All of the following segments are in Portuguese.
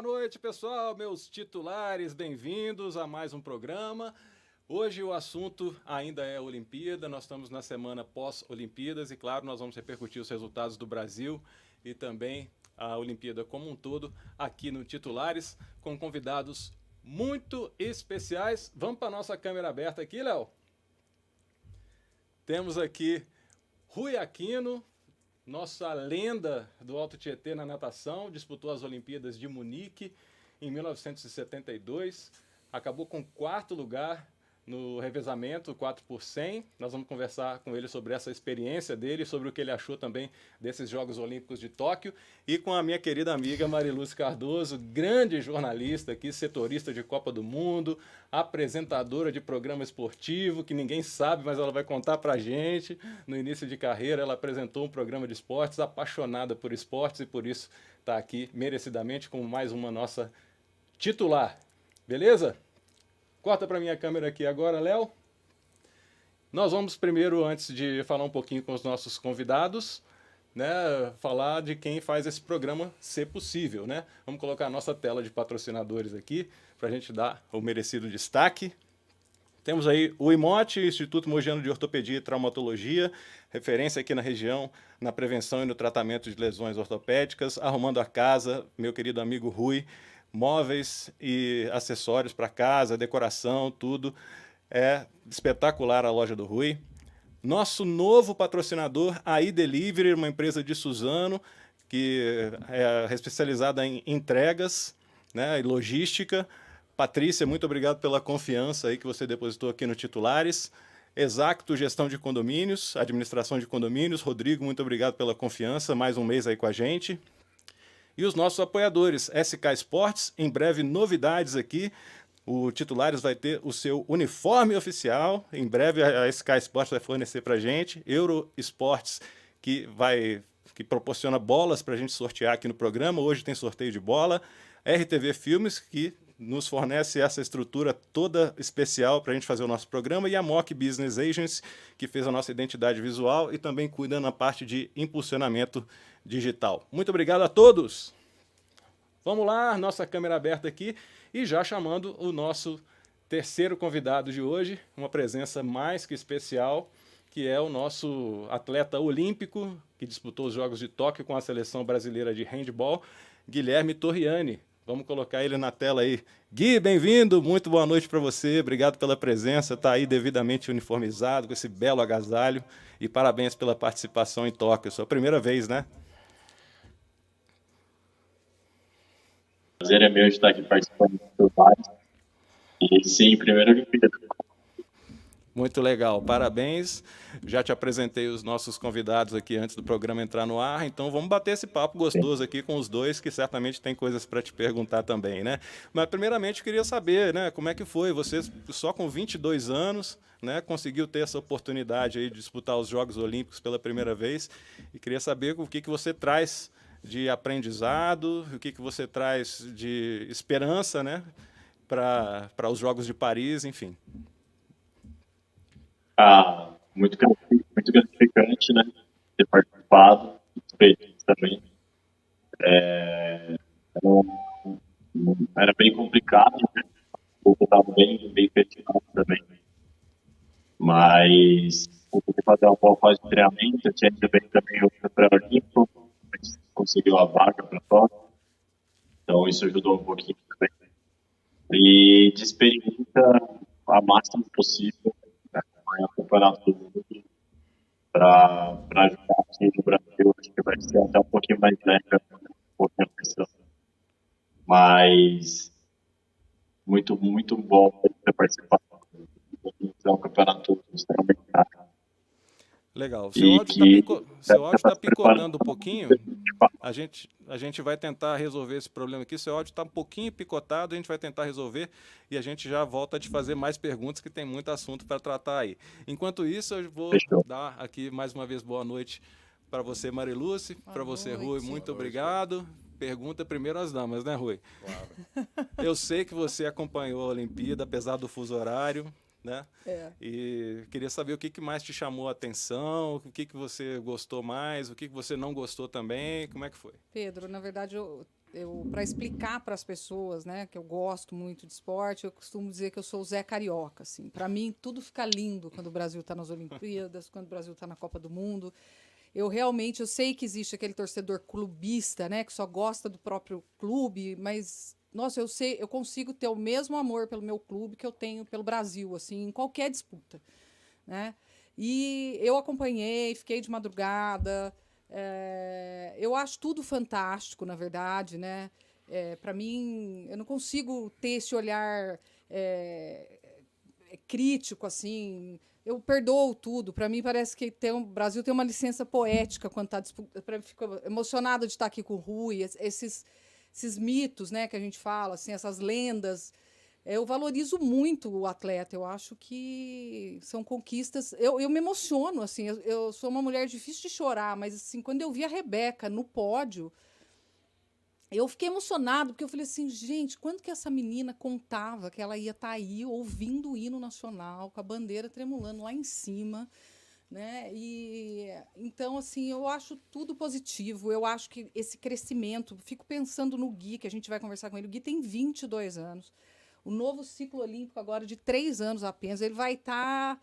Boa noite, pessoal, meus titulares, bem-vindos a mais um programa. Hoje o assunto ainda é a Olimpíada, nós estamos na semana pós-Olimpíadas e, claro, nós vamos repercutir os resultados do Brasil e também a Olimpíada como um todo aqui no Titulares, com convidados muito especiais. Vamos para a nossa câmera aberta aqui, Léo? Temos aqui Rui Aquino, nossa lenda do Alto Tietê na natação, disputou as Olimpíadas de Munique em 1972, acabou com 4º lugar no revezamento 4x100. Nós vamos conversar com ele sobre essa experiência dele, sobre o que ele achou também desses Jogos Olímpicos de Tóquio, e com a minha querida amiga Mariluz Cardoso, grande jornalista aqui, setorista de Copa do Mundo, apresentadora de programa esportivo, que ninguém sabe, mas ela vai contar pra gente. No início de carreira, ela apresentou um programa de esportes, apaixonada por esportes, e por isso está aqui merecidamente como mais uma nossa titular. Beleza? Corta para minha câmera aqui agora, Léo. Nós vamos primeiro, antes de falar um pouquinho com os nossos convidados, né, falar de quem faz esse programa ser possível, né? Vamos colocar a nossa tela de patrocinadores aqui, para a gente dar o merecido destaque. Temos aí o IMOT, Instituto Mogiano de Ortopedia e Traumatologia, referência aqui na região, na prevenção e no tratamento de lesões ortopédicas. Arrumando a Casa, meu querido amigo Rui, móveis e acessórios para casa, decoração, tudo. É espetacular a loja do Rui. Nosso novo patrocinador, a iDelivery, uma empresa de Suzano, que é especializada em entregas, né, e logística. Patrícia, muito obrigado pela confiança aí que você depositou aqui no Titulares. Exacto, gestão de condomínios, administração de condomínios. Rodrigo, muito obrigado pela confiança, mais um mês aí com a gente. E os nossos apoiadores, SK Esportes, em breve novidades aqui. O Titulares vai ter o seu uniforme oficial, em breve a SK Esportes vai fornecer para a gente. Euro Esportes, que proporciona bolas para a gente sortear aqui no programa, hoje tem sorteio de bola. RTV Filmes, que nos fornece essa estrutura toda especial para a gente fazer o nosso programa, e a Mock Business Agency, que fez a nossa identidade visual e também cuida na parte de impulsionamento digital. Muito obrigado a todos! Vamos lá, nossa câmera aberta aqui, e já chamando o nosso terceiro convidado de hoje, uma presença mais que especial, que é o nosso atleta olímpico, que disputou os Jogos de Tóquio com a seleção brasileira de handball, Guilherme Torriani. Vamos colocar ele na tela aí. Gui, bem-vindo, muito boa noite para você, obrigado pela presença, está aí devidamente uniformizado, com esse belo agasalho, e parabéns pela participação em Tóquio, sua primeira vez, né? O prazer é meu de estar aqui participando do debate. E sim, primeira Olimpíada. Muito legal, parabéns. Já te apresentei os nossos convidados aqui antes do programa entrar no ar, então vamos bater esse papo gostoso aqui com os dois, que certamente tem coisas para te perguntar também, né? Mas primeiramente eu queria saber, né, como é que foi? Você só com 22 anos, né, conseguiu ter essa oportunidade aí de disputar os Jogos Olímpicos pela primeira vez, e queria saber o que você traz de aprendizado, o que você traz de esperança, né, para os Jogos de Paris, enfim. Muito gratificante, né? Ter participado, experiência também. Era bem complicado, né? Eu estava bem fechado também. Mas consegui fazer uma boa fase de treinamento. Eu tinha também o pré-olímpico, mas conseguiu a vaga para Tóquio. Então isso ajudou um pouquinho também. E de experiência, a máxima possível, né? Ganhar o campeonato do mundo para ajudar aqui no Brasil. Acho que vai ser até um pouquinho mais leve, um pouquinho a pressão. Mas muito bom ter participado. É um campeonato extremamente caro. Legal. E Seu áudio está picotando um pouquinho. Para A gente vai tentar resolver esse problema aqui. Seu áudio está um pouquinho picotado, a gente vai tentar resolver e a gente já volta a te fazer mais perguntas, que tem muito assunto para tratar aí. Enquanto isso, eu vou dar aqui mais uma vez boa noite para você, Mariluce, para você, Rui, muito obrigado. Pergunta primeiro às damas, né, Rui? Claro. Eu sei que você acompanhou a Olimpíada, apesar do fuso horário, né? E queria saber o que mais te chamou a atenção, o que você gostou mais, o que você não gostou também, como é que foi? Pedro, na verdade, para explicar para as pessoas, né, que eu gosto muito de esporte, eu costumo dizer que eu sou o Zé Carioca, assim. Para mim, tudo fica lindo quando o Brasil está nas Olimpíadas, quando o Brasil está na Copa do Mundo. Eu sei que existe aquele torcedor clubista, né, que só gosta do próprio clube, mas nossa, eu consigo ter o mesmo amor pelo meu clube que eu tenho pelo Brasil, assim, em qualquer disputa, né? E eu acompanhei, fiquei de madrugada. Eu acho tudo fantástico, na verdade, né? Para mim, eu não consigo ter esse olhar crítico, assim. Eu perdoo tudo. Para mim, parece que o Brasil tem uma licença poética quando está disputando. Fico emocionada de estar aqui com o Rui. Esses mitos, né, que a gente fala, assim, essas lendas. Eu valorizo muito o atleta. Eu acho que são conquistas. Eu me emociono, assim. Eu sou uma mulher difícil de chorar, mas assim, quando eu vi a Rebeca no pódio, eu fiquei emocionado, porque eu falei assim, gente, quando que essa menina contava que ela ia estar aí ouvindo o hino nacional, com a bandeira tremulando lá em cima, né? E então, assim, eu acho tudo positivo. Eu acho que esse crescimento, fico pensando no Gui, que a gente vai conversar com ele. O Gui tem 22 anos. O novo ciclo olímpico agora de 3 anos apenas, ele vai estar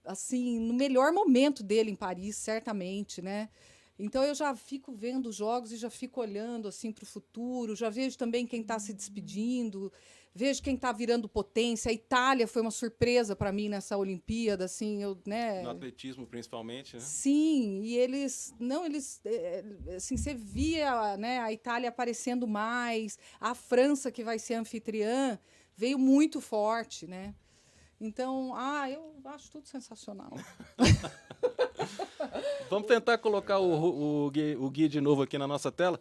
assim no melhor momento dele em Paris, certamente, né? Então eu já fico vendo os jogos e já fico olhando assim para o futuro, já vejo também quem está se despedindo, vejo quem está virando potência. A Itália foi uma surpresa para mim nessa Olimpíada, assim, No né? atletismo, principalmente, né? Sim, e assim, você via, né, a Itália aparecendo mais, a França que vai ser anfitriã veio muito forte, né? Então, eu acho tudo sensacional. Vamos tentar colocar o Gui de novo aqui na nossa tela.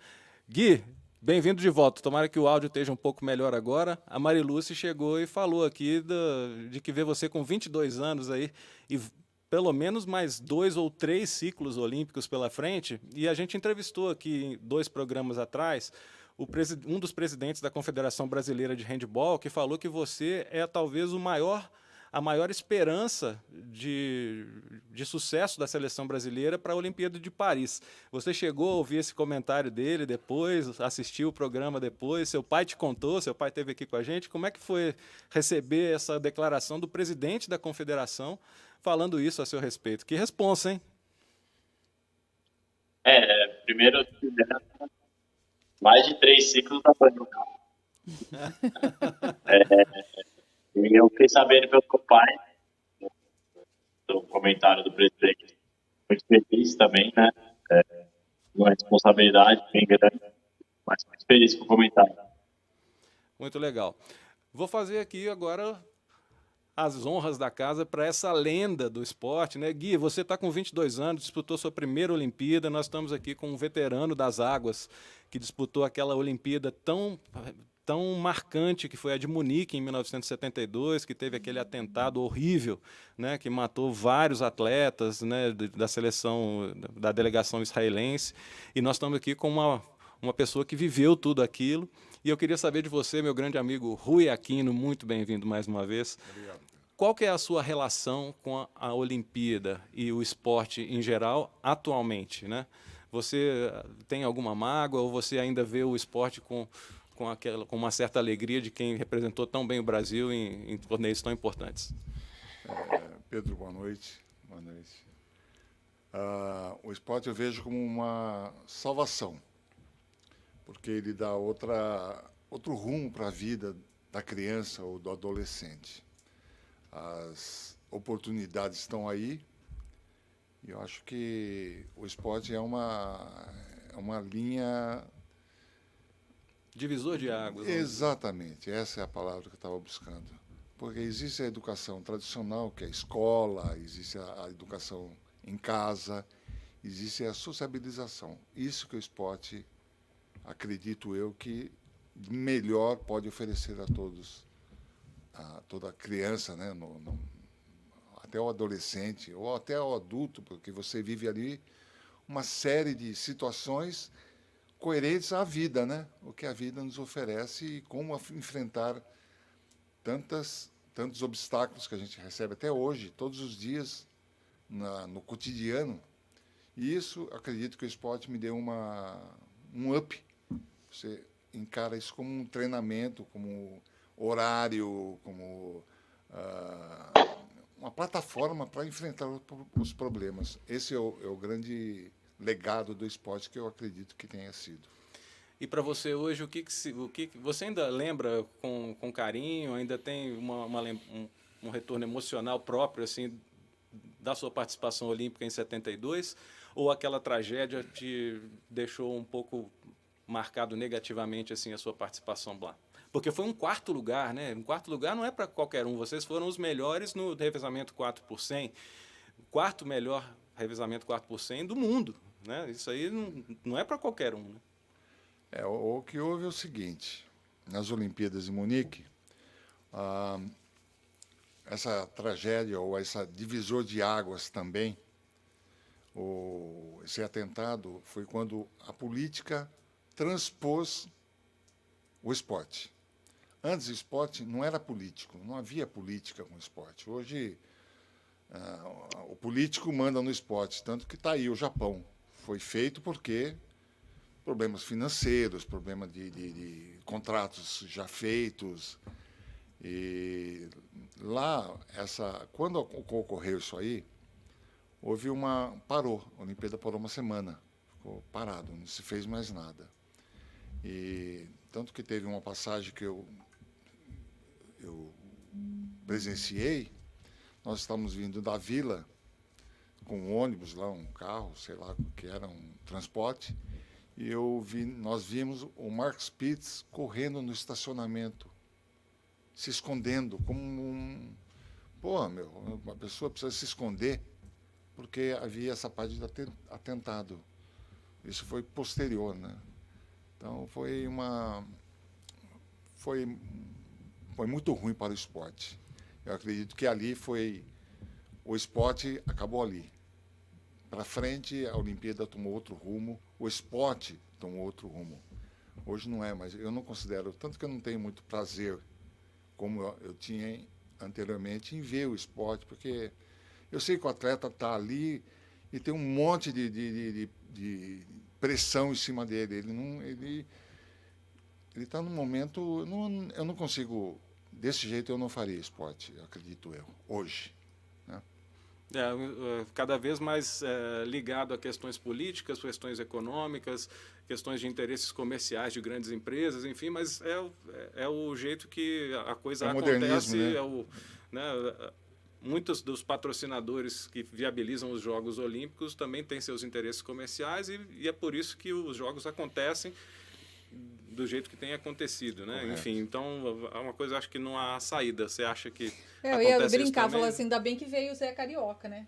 Gui, bem-vindo de volta. Tomara que o áudio esteja um pouco melhor agora. A Mariluce chegou e falou aqui de que vê você com 22 anos aí e pelo menos mais 2 ou 3 ciclos olímpicos pela frente. E a gente entrevistou aqui 2 programas atrás um dos presidentes da Confederação Brasileira de Handebol, que falou que você é talvez a maior esperança de sucesso da seleção brasileira para a Olimpíada de Paris. Você chegou a ouvir esse comentário dele depois, assistiu o programa depois, seu pai te contou, seu pai esteve aqui com a gente. Como é que foi receber essa declaração do presidente da confederação falando isso a seu respeito? Que responsa, hein? Primeiro, mais de 3 ciclos da banho. E eu fiquei sabendo pelo meu pai, do comentário do presidente, muito feliz também, né? Uma responsabilidade bem grande, mas muito feliz com o comentário. Muito legal. Vou fazer aqui agora as honras da casa para essa lenda do esporte, né? Gui, você está com 22 anos, disputou sua primeira Olimpíada, nós estamos aqui com um veterano das águas que disputou aquela Olimpíada tão marcante que foi a de Munique em 1972, que teve aquele atentado horrível, né, que matou vários atletas, né, da seleção, da delegação israelense, e nós estamos aqui com uma pessoa que viveu tudo aquilo. E eu queria saber de você, meu grande amigo Rui Aquino, muito bem-vindo mais uma vez. Obrigado. Qual que é a sua relação com a Olimpíada e o esporte em geral atualmente, né? Você tem alguma mágoa ou você ainda vê o esporte com uma certa alegria de quem representou tão bem o Brasil em torneios tão importantes? Pedro, boa noite. Boa noite. O esporte eu vejo como uma salvação, porque ele dá outro rumo para a vida da criança ou do adolescente. As oportunidades estão aí e eu acho que o esporte é uma linha... Divisor de águas. Exatamente, essa é a palavra que eu estava buscando. Porque existe a educação tradicional, que é a escola, existe a educação em casa, existe a sociabilização. Isso que o esporte, acredito eu, que melhor pode oferecer a todos, a toda criança, né? Até o adolescente, ou até o adulto, porque você vive ali uma série de situações coerentes à vida, né? O que a vida nos oferece e como enfrentar tantos obstáculos que a gente recebe até hoje, todos os dias, no cotidiano. E isso, acredito que o esporte me deu um up Você encara isso como um treinamento, como horário, como uma plataforma para enfrentar os problemas. Esse é o grande legado do esporte que eu acredito que tenha sido. E para você hoje, você ainda lembra com carinho, ainda tem um retorno emocional próprio assim da sua participação olímpica em 72, ou aquela tragédia te deixou um pouco marcado negativamente assim a sua participação lá? Porque foi um quarto lugar, né? Um quarto lugar não é para qualquer um. Vocês foram os melhores no revezamento 4 por 100, o quarto melhor revezamento 4 por 100 do mundo, né? Isso aí não é para qualquer um, né? O que houve é o seguinte: nas Olimpíadas de Munique, essa tragédia, ou essa divisor de águas também, esse atentado, foi quando a política transpôs o esporte. Antes, o esporte não era político, não havia política com o esporte. Hoje, o político manda no esporte, tanto que está aí o Japão. Foi feito porque problemas financeiros, problema de contratos já feitos. E lá, quando ocorreu isso aí, parou, a Olimpíada parou uma semana, ficou parado, não se fez mais nada. E tanto que teve uma passagem que eu presenciei. Nós estávamos vindo da vila com um ônibus lá, um carro, sei lá o que era, um transporte, e nós vimos o Mark Spitz correndo no estacionamento, se escondendo, como uma pessoa precisa se esconder, porque havia essa parte de atentado. Isso foi posterior, né? Então foi muito ruim para o esporte. Eu acredito que ali o esporte acabou ali. Para frente, a Olimpíada tomou outro rumo, o esporte tomou outro rumo. Hoje não é, mas eu não considero, tanto que eu não tenho muito prazer, como eu tinha anteriormente, em ver o esporte, porque eu sei que o atleta está ali e tem um monte de pressão em cima dele. Ele está num momento... Eu não consigo... Desse jeito eu não faria esporte, acredito eu, hoje. Né? Cada vez mais ligado a questões políticas, questões econômicas, questões de interesses comerciais de grandes empresas, enfim, mas é o jeito que a coisa acontece. Né? Muitos dos patrocinadores que viabilizam os Jogos Olímpicos também têm seus interesses comerciais e é por isso que os Jogos acontecem do jeito que tem acontecido, né? Correto. Enfim, então é uma coisa, acho que não há saída. Você acha que eu ia brincar, falar assim, ainda bem que veio o Zé Carioca, né?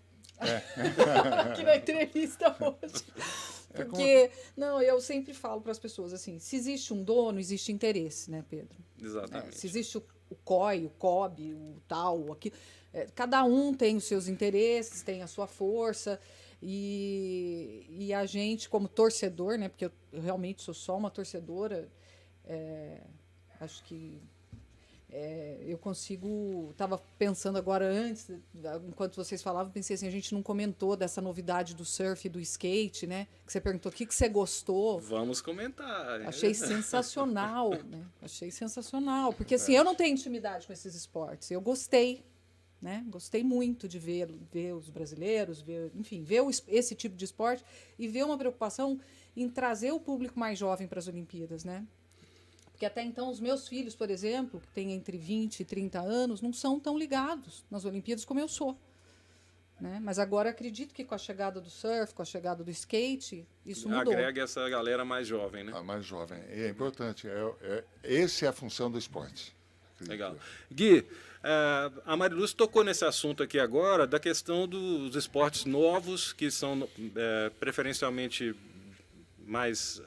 Aqui na entrevista hoje. Porque, eu sempre falo para as pessoas assim, se existe um dono, existe interesse, né, Pedro? Exatamente. Se existe o COI, o COB, o tal, aqui, cada um tem os seus interesses, tem a sua força. E a gente, como torcedor, né, porque eu realmente sou só uma torcedora, acho que eu consigo... Estava pensando agora antes, enquanto vocês falavam, pensei assim, a gente não comentou dessa novidade do surf e do skate, né? Que você perguntou o que você gostou. Vamos comentar. Achei sensacional, né? Achei sensacional. Porque assim, eu não tenho intimidade com esses esportes. Eu gostei. Né? Gostei muito de ver os brasileiros, ver esse tipo de esporte e ver uma preocupação em trazer o público mais jovem para as Olimpíadas, né? Porque até então os meus filhos, por exemplo, que têm entre 20 e 30 anos, não são tão ligados nas Olimpíadas como eu sou. Né? Mas agora acredito que com a chegada do surf, com a chegada do skate, isso mudou. Agrega essa galera mais jovem, né? A mais jovem. É importante. Essa é a função do esporte. Legal. Gui, a Mariluz tocou nesse assunto aqui agora, da questão dos esportes novos, que são preferencialmente mais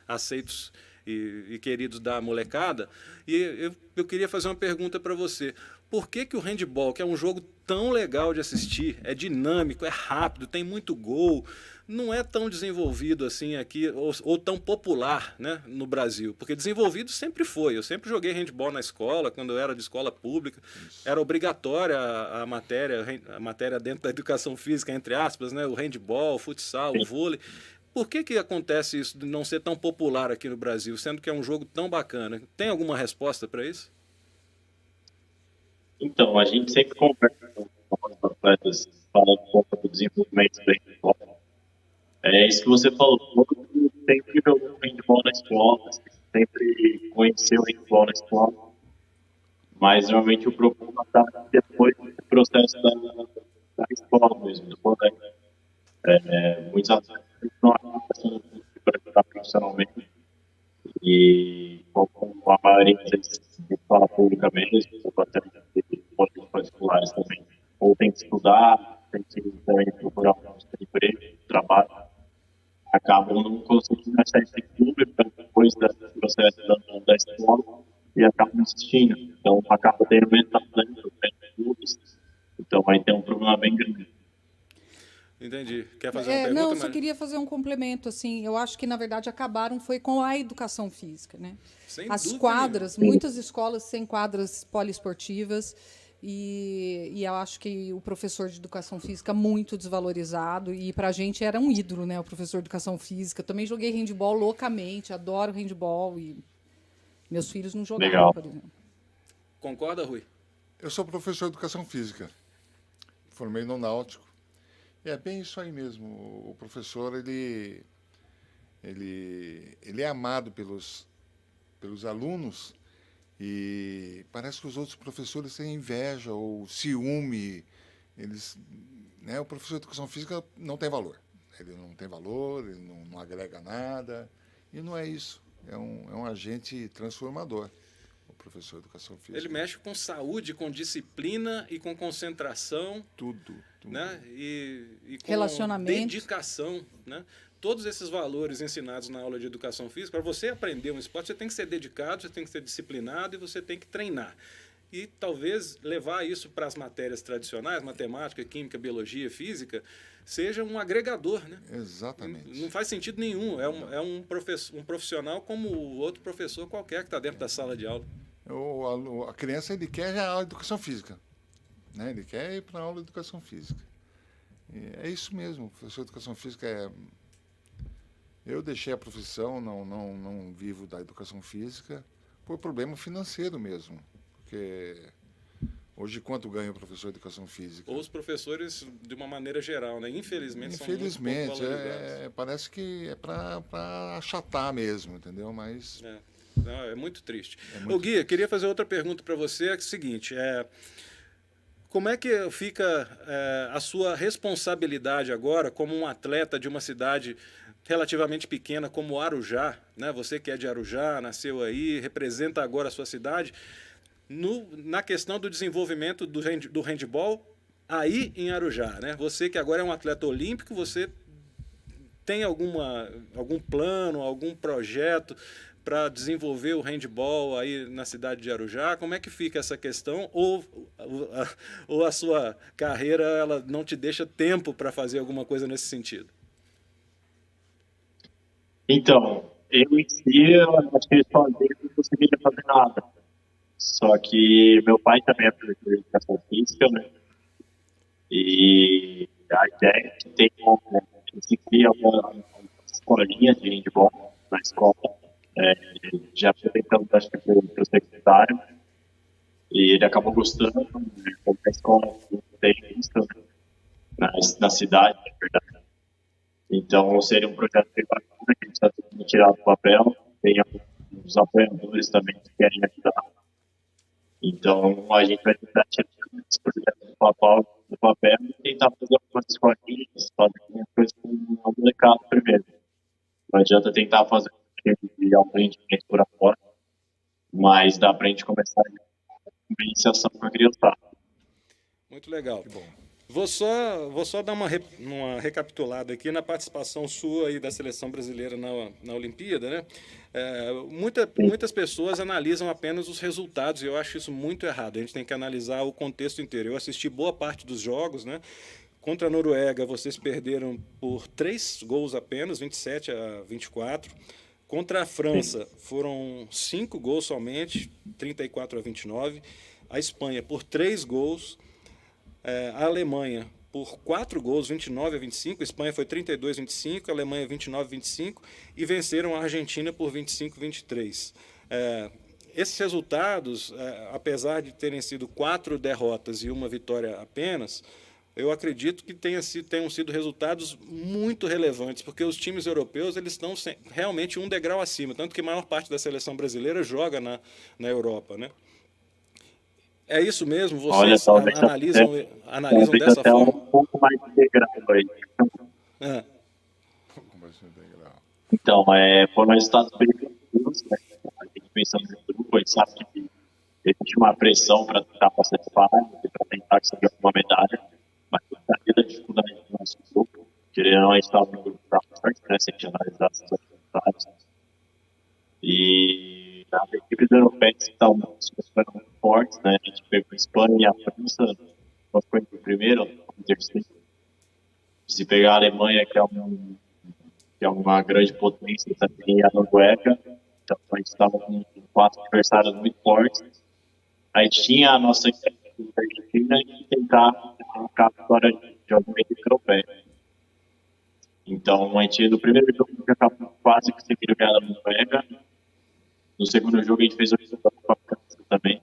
aceitos e queridos da molecada. E eu queria fazer uma pergunta para você. Por que o handball, que é um jogo tão legal de assistir, é dinâmico, é rápido, tem muito gol, não é tão desenvolvido assim aqui, ou tão popular, né, no Brasil? Porque desenvolvido sempre foi. Eu sempre joguei handball na escola, quando eu era de escola pública. Isso. Era obrigatória a matéria dentro da educação física, entre aspas, né, o handball, o futsal, o vôlei. Por que acontece isso de não ser tão popular aqui no Brasil, sendo que é um jogo tão bacana? Tem alguma resposta para isso? Então, a gente sempre conversa com os atletas falando um pouco do desenvolvimento do handball. É isso que você falou, todo mundo sempre jogou handball na escola, sempre conheceu o handball na escola, mas normalmente o problema está depois do processo da escola mesmo, do colégio. Muitos atletas não acabam para jogar profissionalmente e como a maioria das vezes de escola pública mesmo, até de colégios particulares também, ou tem que estudar, tem que também procurar um emprego, trabalho, acabam não conseguindo achar esse clube depois do processo da escola e acabam assistindo. Então, acaba tendo menos atletas, menos clubes. Então, aí tem um problema bem grande. Entendi. Quer fazer uma pergunta? Não, eu só Mari? queria fazer um complemento. Assim, eu acho que, na verdade, acabaram foi com a educação física. Né? Sem As dúvida quadras, muitas escolas sem quadras poliesportivas, e eu acho que o professor de educação física muito desvalorizado, e para a gente era um ídolo, né? O professor de educação física. Eu também joguei handball loucamente, adoro handball, e meus filhos não jogaram, Legal. por exemplo. Concorda, Rui? Eu sou professor de educação física, formei no Náutico. E é bem isso aí mesmo. O professor ele é amado pelos alunos e parece que os outros professores têm inveja ou ciúme. Né, o professor de educação física não tem valor. Ele não tem valor, ele não agrega nada. E não é isso. É um agente transformador. Professor de educação física. Ele mexe com saúde, com disciplina e com concentração. Tudo. Né? E com Relacionamento. dedicação. Né? Todos esses valores ensinados na aula de educação física, para você aprender um esporte, você tem que ser dedicado, você tem que ser disciplinado e você tem que treinar. E talvez levar isso para as matérias tradicionais, matemática, química, biologia, física, seja um agregador. Né? Exatamente. Não faz sentido nenhum. É um profissional como o outro professor qualquer que está dentro da sala de aula. A criança ele quer a aula de educação física, né? Ele quer ir para a aula de educação física. E é isso mesmo, o professor de educação física Eu deixei a profissão, não vivo da educação física por problema financeiro mesmo, porque hoje quanto ganha o professor de educação física? Ou os professores de uma maneira geral, né? Infelizmente são muito pouco Infelizmente, valorizados. parece que é para achatar mesmo, entendeu? Mas Não, é muito triste. Ô, Gui, eu queria fazer outra pergunta para você, é o seguinte, como é que fica a sua responsabilidade agora como um atleta de uma cidade relativamente pequena como Arujá, né? Você que é de Arujá, nasceu aí, representa agora a sua cidade, na questão do desenvolvimento do handball aí em Arujá, né? Você que agora é um atleta olímpico, você tem algum plano, algum projeto para desenvolver o handball aí na cidade de Arujá? Como é que fica essa questão? Ou a sua carreira ela não te deixa tempo para fazer alguma coisa nesse sentido? Então, eu em si, eu acho que sozinho não conseguiria fazer nada. Só que meu pai também é professor de educação física, né? E a ideia é que tem que cria uma escolinha de handball na escola. Já apresentamos, acho que, para o secretário. E ele acabou gostando, né? Como a escola tem isso na cidade, na verdade. Então, seria um projeto bem bacana que a gente está tentando tirar do papel. Tem alguns apoiadores também que querem ajudar. Então, a gente vai tentar tirar esse projeto do papel e tentar fazer algumas escolinhas, fazer coisas com o molecado primeiro. Não adianta tentar fazer de alto rendimento por fora, mas dá para a gente começar a iniciação com a criançada. Muito legal. que bom. Vou só dar uma recapitulada aqui na participação sua aí da seleção brasileira na Olimpíada, né? Muitas pessoas analisam apenas os resultados e eu acho isso muito errado. A gente tem que analisar o contexto inteiro. Eu assisti boa parte dos jogos, né? Contra a Noruega, vocês perderam por 3 gols apenas, 27-24. Contra a França, foram 5 gols somente, 34-29. A Espanha, por 3 gols. A Alemanha, por 4 gols, 29-25. A Espanha foi 32-25, a Alemanha 29-25 e venceram a Argentina por 25-23. Esses resultados, apesar de terem sido 4 derrotas e 1 vitória apenas, eu acredito que tenham sido resultados muito relevantes, porque os times europeus eles estão realmente um degrau acima, tanto que a maior parte da seleção brasileira joga na Europa, né? É isso mesmo? Olha, Vocês talvez analisam talvez dessa até um forma? pouco mais integral aí. Ah, Como assim, integral? Então, foram resultados bem tranquilos, né? A gente pensando no grupo, a gente sabe que existe uma pressão para tentar passar de fase, para tentar conseguir alguma medalha, mas sabia da dificuldade do nosso grupo, querendo ou não, a gente estava no grupo para forte, né? Se a gente analisar essas dificuldades. E as equipes europeias estavam muito fortes, né? A gente pegou a Espanha e a França, nós foi o primeiro, o terceiro. Se pegar a Alemanha, que é uma grande potência também, a Noruega, então a gente estava com 4 adversários muito fortes. A gente tinha a nossa equipe Argentina e tentar arrancar a vitória de alguma equipe europeia. Então, a gente, no primeiro jogo, a gente acabou quase conseguindo ganhar a Noruega. No segundo jogo, a gente fez o resultado com a França também.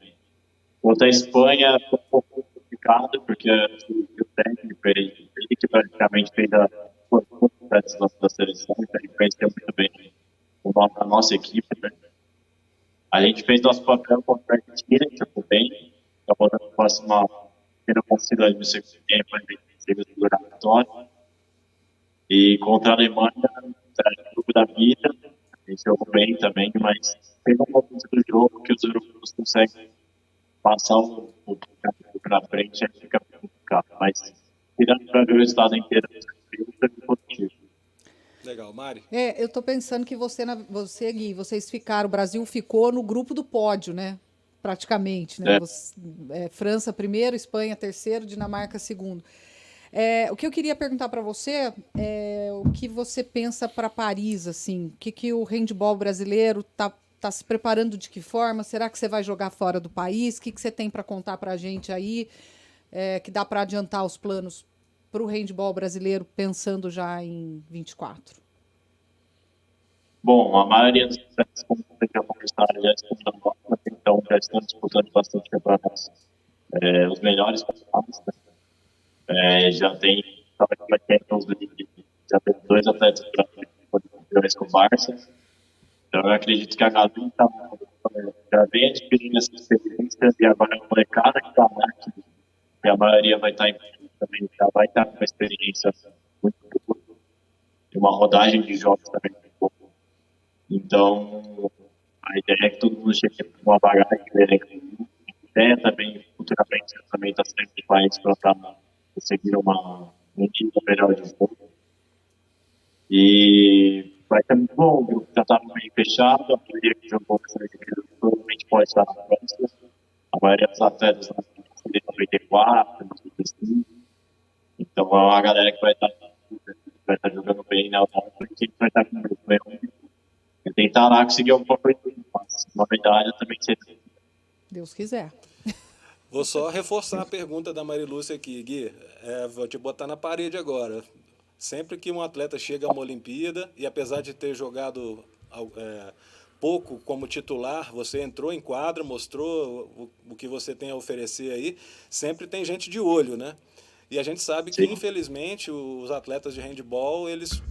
Contra a Espanha, foi um pouco complicado, porque o técnico, ele que praticamente fez a da seleção, então ele conheceu muito bem a nossa equipe, né? A gente fez nosso papel contra a Argentina, que jogou bem, acabou dando quase uma pequena facilidade no segundo tempo, a gente conseguiu segurar a vitória. E contra a Alemanha, o jogo da vida, a gente jogou bem também, mas pegou um pouco do jogo que os europeus conseguem passar o para frente, aí fica complicado. Mas, tirando para ver o resultado inteiro, foi positivo. legal, Mari. Eu tô pensando que você, Gui, vocês ficaram, o Brasil ficou no grupo do pódio, né? Praticamente, né? França primeiro, Espanha terceiro, Dinamarca segundo. O que eu queria perguntar para você é o que você pensa para Paris, assim? O que o handball brasileiro tá se preparando de que forma? Será que você vai jogar fora do país? O que você tem para contar para a gente aí que dá para adiantar os planos para o handball brasileiro pensando já em 24? Bom, a maioria dos atletas, como você já conversaram, já estão na Europa, então já estão disputando bastante campeonatos. Os melhores campeonatos, né? Já tem Champions League, já tem 2 atletas brasileiros que foram campeões com o Barça. Então eu acredito que a galera já vem adquirindo essa experiência e agora a molecada que está lá, que a maioria vai estar em também, já vai estar com uma experiência muito boa, e uma rodagem de jogos também muito boa. Então, a ideia é que todo mundo chegue com uma bagagem de elenco. A ideia também, futuramente, também está sendo de país para conseguir um nível melhor de jogo. E vai ser muito bom, o grupo já está meio fechado, a maioria que jogou provavelmente pode estar na França. A maioria dos atletas na França de 94, 95. Então, é uma galera que vai estar jogando bem na Europa, que vai estar com o grupo mesmo. E tentar lá conseguir alguma coisa, uma medalha também seria. Deus quiser. Vou só reforçar a pergunta da Marilúcia aqui, Gui. Vou te botar na parede agora. Sempre que um atleta chega a uma Olimpíada, e apesar de ter jogado pouco como titular, você entrou em quadra, mostrou o que você tem a oferecer aí, sempre tem gente de olho, né? E a gente sabe que, infelizmente, os atletas de handball, eles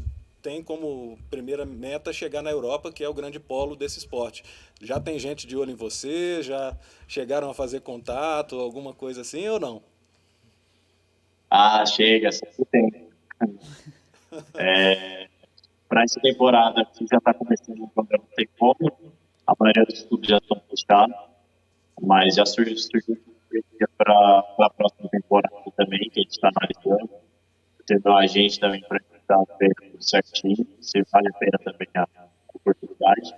têm como primeira meta chegar na Europa, que é o grande polo desse esporte. Já tem gente de olho em você? Já chegaram a fazer contato, alguma coisa assim, ou não? Ah, chega, sempre tem. Para essa temporada, que já está começando, não tem como. A maioria dos clubes já estão fechados, mas já surgiu para a próxima temporada também, que a gente está analisando. Tendo a gente também para tentar ver tudo certinho, se vale a pena também a oportunidade.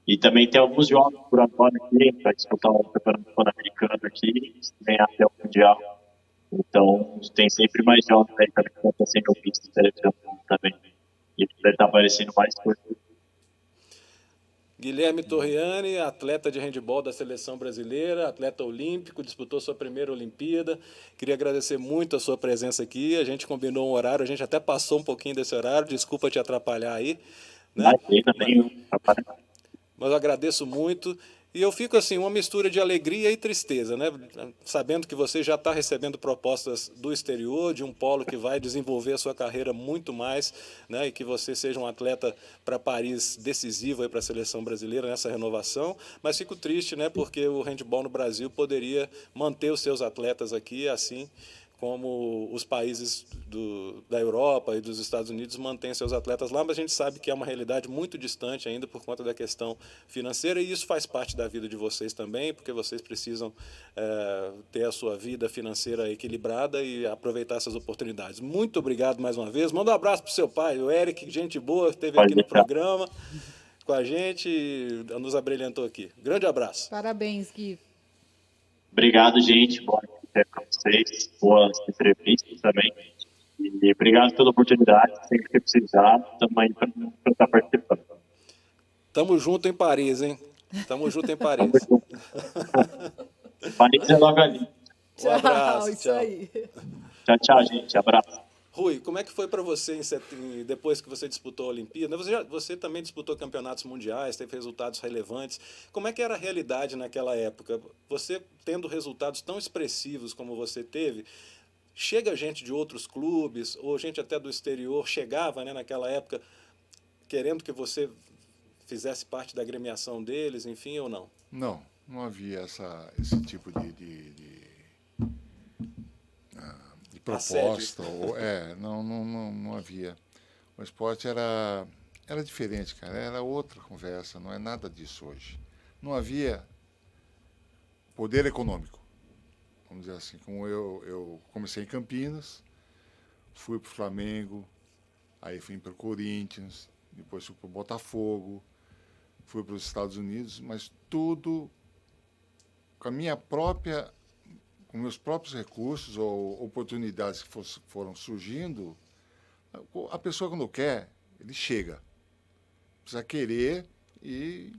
E também tem alguns jogos por agora aqui, para disputar o campeonato pan-americano aqui, ganhar até o Mundial. Então, tem sempre mais jogos aí também que estão sendo vistos na televisão também. E deve estar aparecendo mais coisas. Guilherme Torriani, atleta de handebol da seleção brasileira, atleta olímpico, disputou sua primeira Olimpíada. Queria agradecer muito a sua presença aqui. A gente combinou um horário, a gente até passou um pouquinho desse horário, desculpa te atrapalhar aí, né? Imagina, nenhum. Mas eu agradeço muito. E eu fico assim, uma mistura de alegria e tristeza, né? Sabendo que você já está recebendo propostas do exterior, de um polo que vai desenvolver a sua carreira muito mais, né? E que você seja um atleta para Paris decisivo para a seleção brasileira nessa renovação. Mas fico triste, né? Porque o handebol no Brasil poderia manter os seus atletas aqui, assim como os países da Europa e dos Estados Unidos mantêm seus atletas lá, mas a gente sabe que é uma realidade muito distante ainda por conta da questão financeira, e isso faz parte da vida de vocês também, porque vocês precisam ter a sua vida financeira equilibrada e aproveitar essas oportunidades. Muito obrigado mais uma vez. Manda um abraço para o seu pai, o Eric, gente boa, esteve aqui no programa com a gente e nos abrilhantou aqui. Grande abraço. Parabéns, Gui. Obrigado, gente. Bom ter para vocês. Boas entrevistas também. E obrigado pela oportunidade. Sempre que precisar, estamos aí para estar participando. Tamo junto em Paris, hein? Tamo junto em Paris. Paris é logo ali. Um abraço. Isso aí. Tchau, tchau, gente. Abraço. Rui, como é que foi para você depois que você disputou a Olimpíada? Você também disputou campeonatos mundiais, teve resultados relevantes. Como é que era a realidade naquela época? Você tendo resultados tão expressivos como você teve, chega gente de outros clubes, ou gente até do exterior, chegava, né, naquela época querendo que você fizesse parte da agremiação deles, enfim, ou não? Não havia esse tipo de proposta. Não havia. O esporte era diferente, cara. Era outra conversa, não é nada disso hoje. Não havia poder econômico, vamos dizer assim. Como eu comecei em Campinas, fui para o Flamengo, aí fui para o Corinthians, depois fui para o Botafogo, fui para os Estados Unidos, mas tudo com com meus próprios recursos ou oportunidades que foram surgindo. A pessoa, quando quer, ele chega. Precisa querer e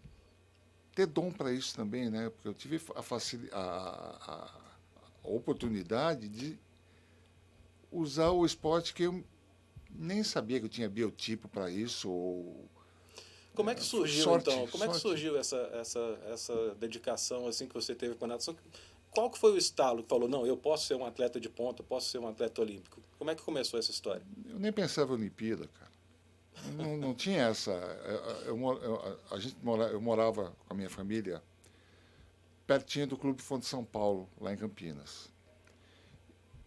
ter dom para isso também, né? Porque eu tive a oportunidade de usar o esporte que eu nem sabia que eu tinha biotipo para isso. Como é que surgiu, sorte, então? Como é que surgiu essa dedicação assim que você teve com a natação? Qual que foi o estalo que falou, não, eu posso ser um atleta de ponta, eu posso ser um atleta olímpico? Como é que começou essa história? Eu nem pensava em Olimpíada, cara. Não tinha essa... Eu morava com a minha família pertinho do Clube Fonte São Paulo, lá em Campinas.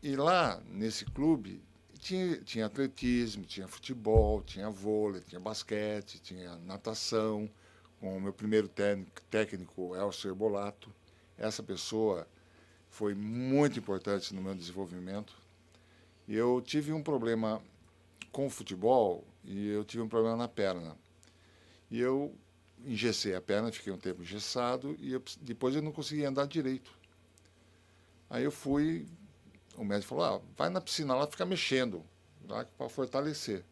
E lá, nesse clube, tinha atletismo, tinha futebol, tinha vôlei, tinha basquete, tinha natação, com o meu primeiro técnico, Elcio Herbolato. Essa pessoa foi muito importante no meu desenvolvimento. E eu tive um problema com o futebol e eu tive um problema na perna. E eu engessei a perna, fiquei um tempo engessado e depois eu não conseguia andar direito. Aí o médico falou, vai na piscina lá ficar mexendo, para fortalecer.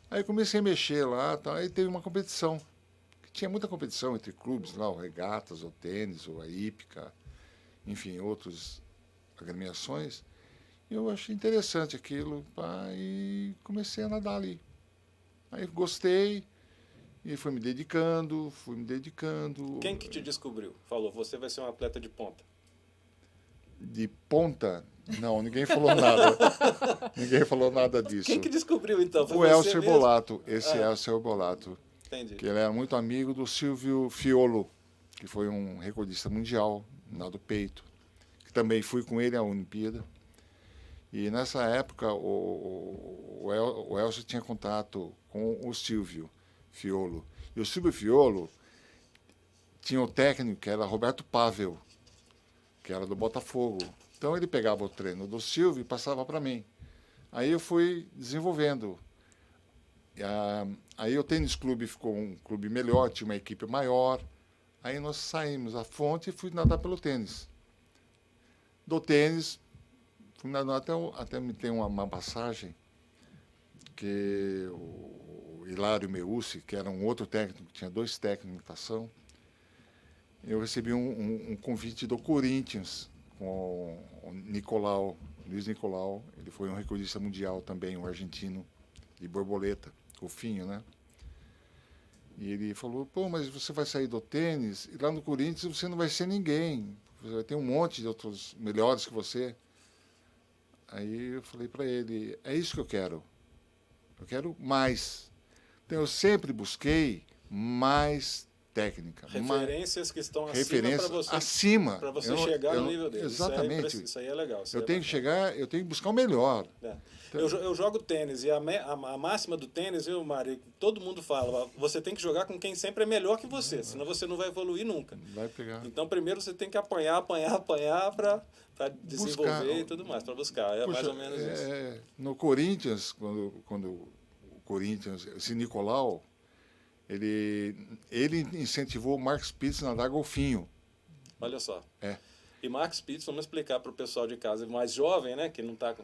Aí eu comecei a mexer lá, aí teve uma competição. Tinha muita competição entre clubes lá, o Regatas, o Tênis, o Hípica, enfim, outras agremiações. Eu achei interessante aquilo e comecei a nadar ali. Aí gostei e fui me dedicando. Quem que te descobriu? Falou, você vai ser um atleta de ponta. De ponta? Não, ninguém falou nada. Ninguém falou nada disso. Quem que descobriu, então? Foi o Elcio Herbolato, Elcio Herbolato. Entendi. Que ele era muito amigo do Silvio Fiolo, que foi um recordista mundial, nado peito, que também fui com ele à Olimpíada. E nessa época o Elcio tinha contato com o Silvio Fiolo. E o Silvio Fiolo tinha o técnico que era Roberto Pavel, que era do Botafogo. Então ele pegava o treino do Silvio e passava para mim. Aí eu fui desenvolvendo. Aí o tênis clube ficou um clube melhor, tinha uma equipe maior. Aí nós saímos da fonte e fui nadar pelo tênis. Do tênis, até me tem uma passagem que o Hilário Meucci, que era um outro técnico, tinha 2 técnicos de natação, eu recebi um convite do Corinthians com o Nicolau, Luiz Nicolau. Ele foi um recordista mundial também, um argentino de borboleta, o Finho, né? E ele falou, pô, mas você vai sair do tênis e lá no Corinthians você não vai ser ninguém. Você vai ter um monte de outros melhores que você. Aí eu falei para ele, é isso que eu quero. Eu quero mais. Então eu sempre busquei mais técnica. Referências que estão acima para você chegar no nível dele. Exatamente. Isso aí é legal. Eu tenho que chegar, eu tenho que buscar o melhor. É. Eu jogo tênis e a máxima do tênis, viu, Mário? Todo mundo fala, você tem que jogar com quem sempre é melhor que você, senão você não vai evoluir nunca. Vai pegar. Então, primeiro você tem que apanhar para desenvolver e tudo mais, para buscar. É mais ou menos isso. No Corinthians, quando o Corinthians, esse Nicolau, ele incentivou o Mark Spitz a nadar golfinho. Olha só. É. E Mark Spitz, vamos explicar para o pessoal de casa mais jovem, né, que não tá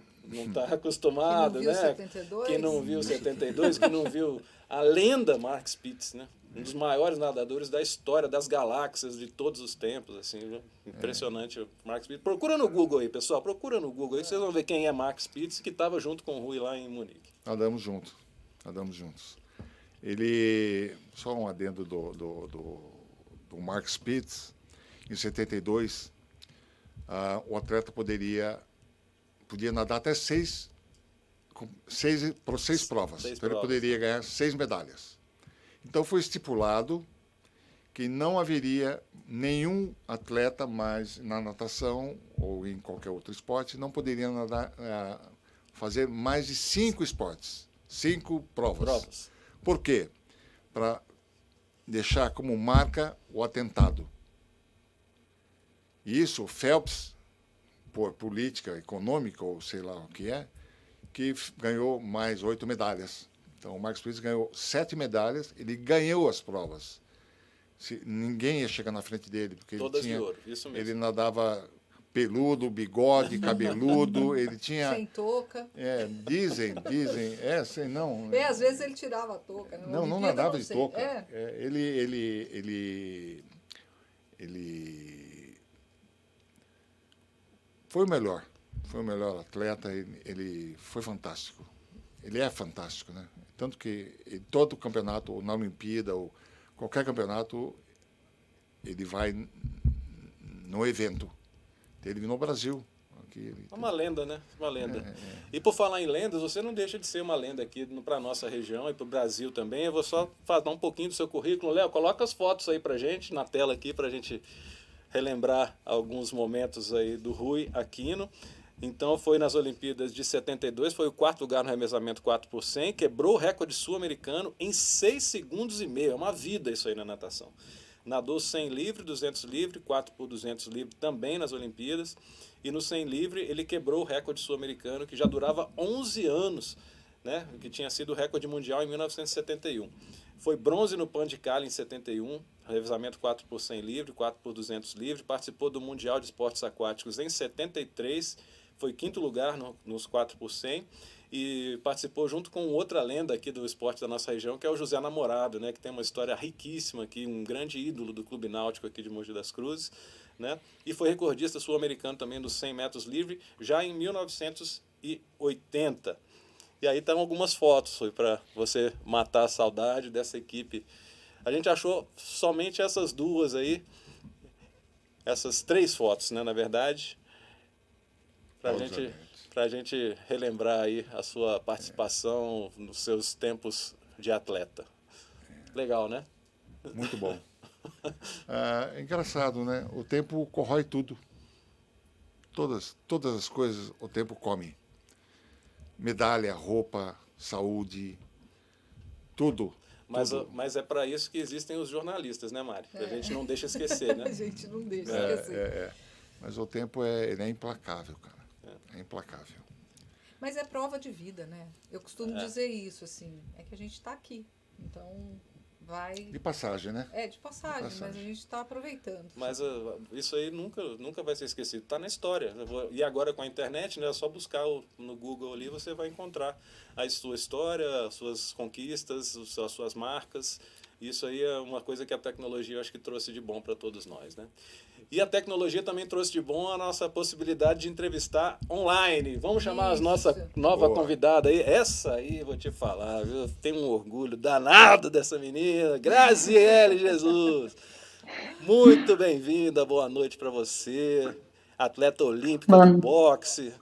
acostumado, que não viu né, 72. que não viu 72, que não viu a lenda Mark Spitz, né, um dos maiores nadadores da história das galáxias de todos os tempos, assim, viu? Impressionante o Mark Spitz. Procura no Google aí, pessoal, procura no Google aí, que vocês vão ver quem é Mark Spitz, que estava junto com o Rui lá em Munique. Nadamos juntos. Ele, só um adendo do Mark Spitz, em 72, o atleta podia nadar até 6 provas. Então ele poderia ganhar 6 medalhas. Então foi estipulado que não haveria nenhum atleta mais na natação ou em qualquer outro esporte, não poderia nadar, fazer mais de 5 esportes, 5 provas. Por quê? Para deixar como marca o atentado. E isso, o Phelps, por política econômica, ou sei lá o que é, que ganhou mais 8 medalhas. Então, o Mark Spitz ganhou 7 medalhas, ele ganhou as provas. Ninguém ia chegar na frente dele, porque Todas de ouro, isso mesmo. Ele nadava peludo, bigode, cabeludo, ele tinha... Sem touca. Dizem, sem não... às vezes ele tirava a touca. Não nadava de touca. Ele foi o melhor atleta, ele foi fantástico. Ele é fantástico, né? Tanto que em todo campeonato, ou na Olimpíada, ou qualquer campeonato, ele vai no evento. Ele no Brasil. É uma lenda, né? Uma lenda. E por falar em lendas, você não deixa de ser uma lenda aqui para a nossa região e para o Brasil também. Eu vou só falar um pouquinho do seu currículo. Léo, coloca as fotos aí para gente, na tela aqui, para a gente relembrar alguns momentos aí do Rui Aquino. Então foi nas Olimpíadas de 72, foi o 4º lugar no revezamento 4 por 100, quebrou o recorde sul-americano em 6 segundos e meio. É uma vida isso aí na natação. Nadou 100 livre, 200 livre, 4 por 200 livre também nas Olimpíadas. E no 100 livre ele quebrou o recorde sul-americano, que já durava 11 anos, né? Que tinha sido o recorde mundial em 1971. Foi bronze no Pan de Cali em 71, revezamento 4 por 100 livre, 4 por 200 livre. Participou do Mundial de Esportes Aquáticos em 73, foi 5º lugar nos 4 por 100. E participou junto com outra lenda aqui do esporte da nossa região, que é o José Namorado, né, que tem uma história riquíssima aqui, um grande ídolo do Clube Náutico aqui de Mogi das Cruzes, né, e foi recordista sul-americano também dos 100 metros livre, já em 1980. E aí estão algumas fotos para você matar a saudade dessa equipe. A gente achou somente essas duas aí, essas 3 fotos, né, na verdade, para a gente relembrar aí a sua participação nos seus tempos de atleta. Legal, né? Muito bom. É engraçado, né? O tempo corrói tudo. Todas as coisas o tempo come. Medalha, roupa, saúde, tudo. Mas é para isso que existem os jornalistas, né, Mari? A gente não deixa esquecer, né? A gente não deixa esquecer. Mas o tempo ele é implacável, cara. É implacável. Mas é prova de vida, né? Eu costumo dizer isso, assim, é que a gente está aqui. Então, vai... De passagem, né? De passagem, mas a gente está aproveitando. Mas isso aí nunca vai ser esquecido. Está na história. E agora com a internet, né, é só buscar no Google ali, você vai encontrar a sua história, as suas conquistas, as suas marcas. Isso aí é uma coisa que a tecnologia, eu acho que trouxe de bom para todos nós, né? E a tecnologia também trouxe de bom a nossa possibilidade de entrevistar online. Vamos chamar a nossa nova convidada aí. Essa aí, vou te falar, viu? Eu tenho um orgulho danado dessa menina, Graziele Jesus. Muito bem-vinda, boa noite para você. Atleta olímpica de boxe,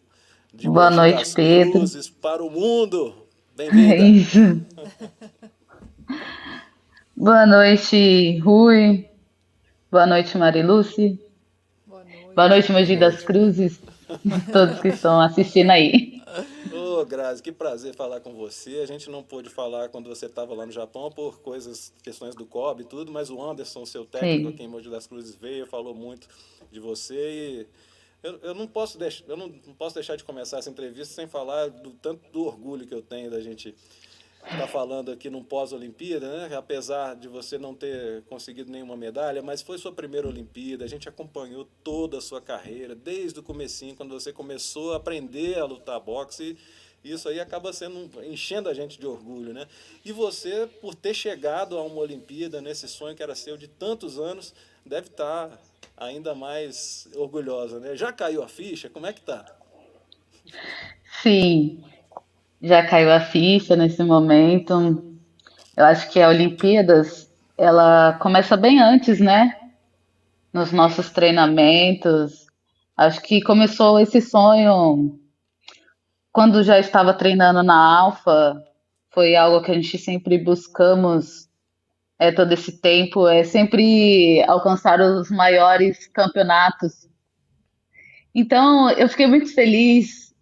de Boa Mogi noite, das Pedro. Cruzes para o mundo. É Bem-vinda. isso. Boa noite, Rui. Boa noite, Mariluce. Boa noite, Mogi das Cruzes. Todos que estão assistindo aí. Ô, Grazi, que prazer falar com você. A gente não pôde falar quando você estava lá no Japão por questões do COB e tudo, mas o Anderson, seu técnico aqui em Mogi das Cruzes, veio, falou muito de você e eu não posso deixar de começar essa entrevista sem falar do tanto do orgulho que eu tenho da gente estar falando aqui num pós-Olimpíada, né? Apesar de você não ter conseguido nenhuma medalha, mas foi sua primeira Olimpíada, a gente acompanhou toda a sua carreira, desde o comecinho, quando você começou a aprender a lutar boxe, e isso aí acaba enchendo a gente de orgulho, né? E você, por ter chegado a uma Olimpíada, nesse sonho que era seu de tantos anos, deve estar ainda mais orgulhosa, né? Já caiu a ficha? Como é que tá? Sim, já caiu a ficha nesse momento. Eu acho que a Olimpíadas, ela começa bem antes, né? Nos nossos treinamentos. Acho que começou esse sonho quando já estava treinando na Alfa. Foi algo que a gente sempre buscamos todo esse tempo, é sempre alcançar os maiores campeonatos. Então, eu fiquei muito feliz,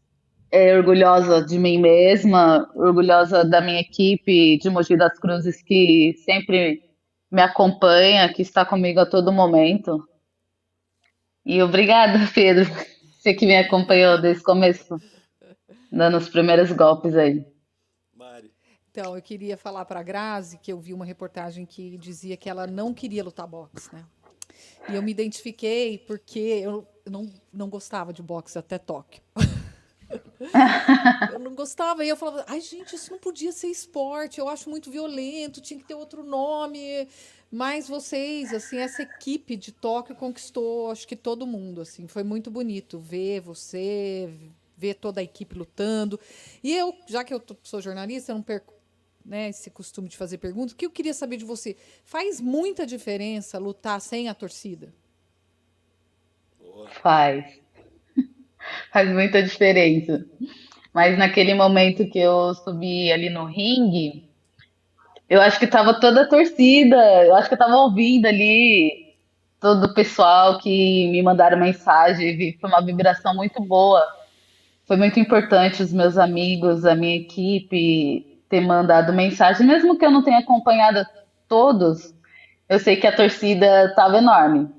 orgulhosa de mim mesma, orgulhosa da minha equipe de Mogi das Cruzes, que sempre me acompanha, que está comigo a todo momento. E obrigada, Pedro, você que me acompanhou desde o começo, dando os primeiros golpes aí. Mari. Então, eu queria falar para a Grazi que eu vi uma reportagem que dizia que ela não queria lutar boxe, né? E eu me identifiquei porque eu não gostava de boxe até Tóquio. Eu não gostava, e eu falava, ai gente, isso não podia ser esporte, eu acho muito violento, tinha que ter outro nome. Mas vocês, assim, essa equipe de Tóquio conquistou, acho que todo mundo, assim, foi muito bonito ver você, ver toda a equipe lutando. E eu, já que eu sou jornalista, eu não perco, né, esse costume de fazer perguntas, o que eu queria saber de você, faz muita diferença lutar sem a torcida? Faz muita diferença. Mas naquele momento que eu subi ali no ringue, eu acho que tava toda a torcida, eu acho que eu tava ouvindo ali todo o pessoal que me mandaram mensagem, foi uma vibração muito boa. Foi muito importante os meus amigos, a minha equipe ter mandado mensagem, mesmo que eu não tenha acompanhado todos, eu sei que a torcida estava enorme.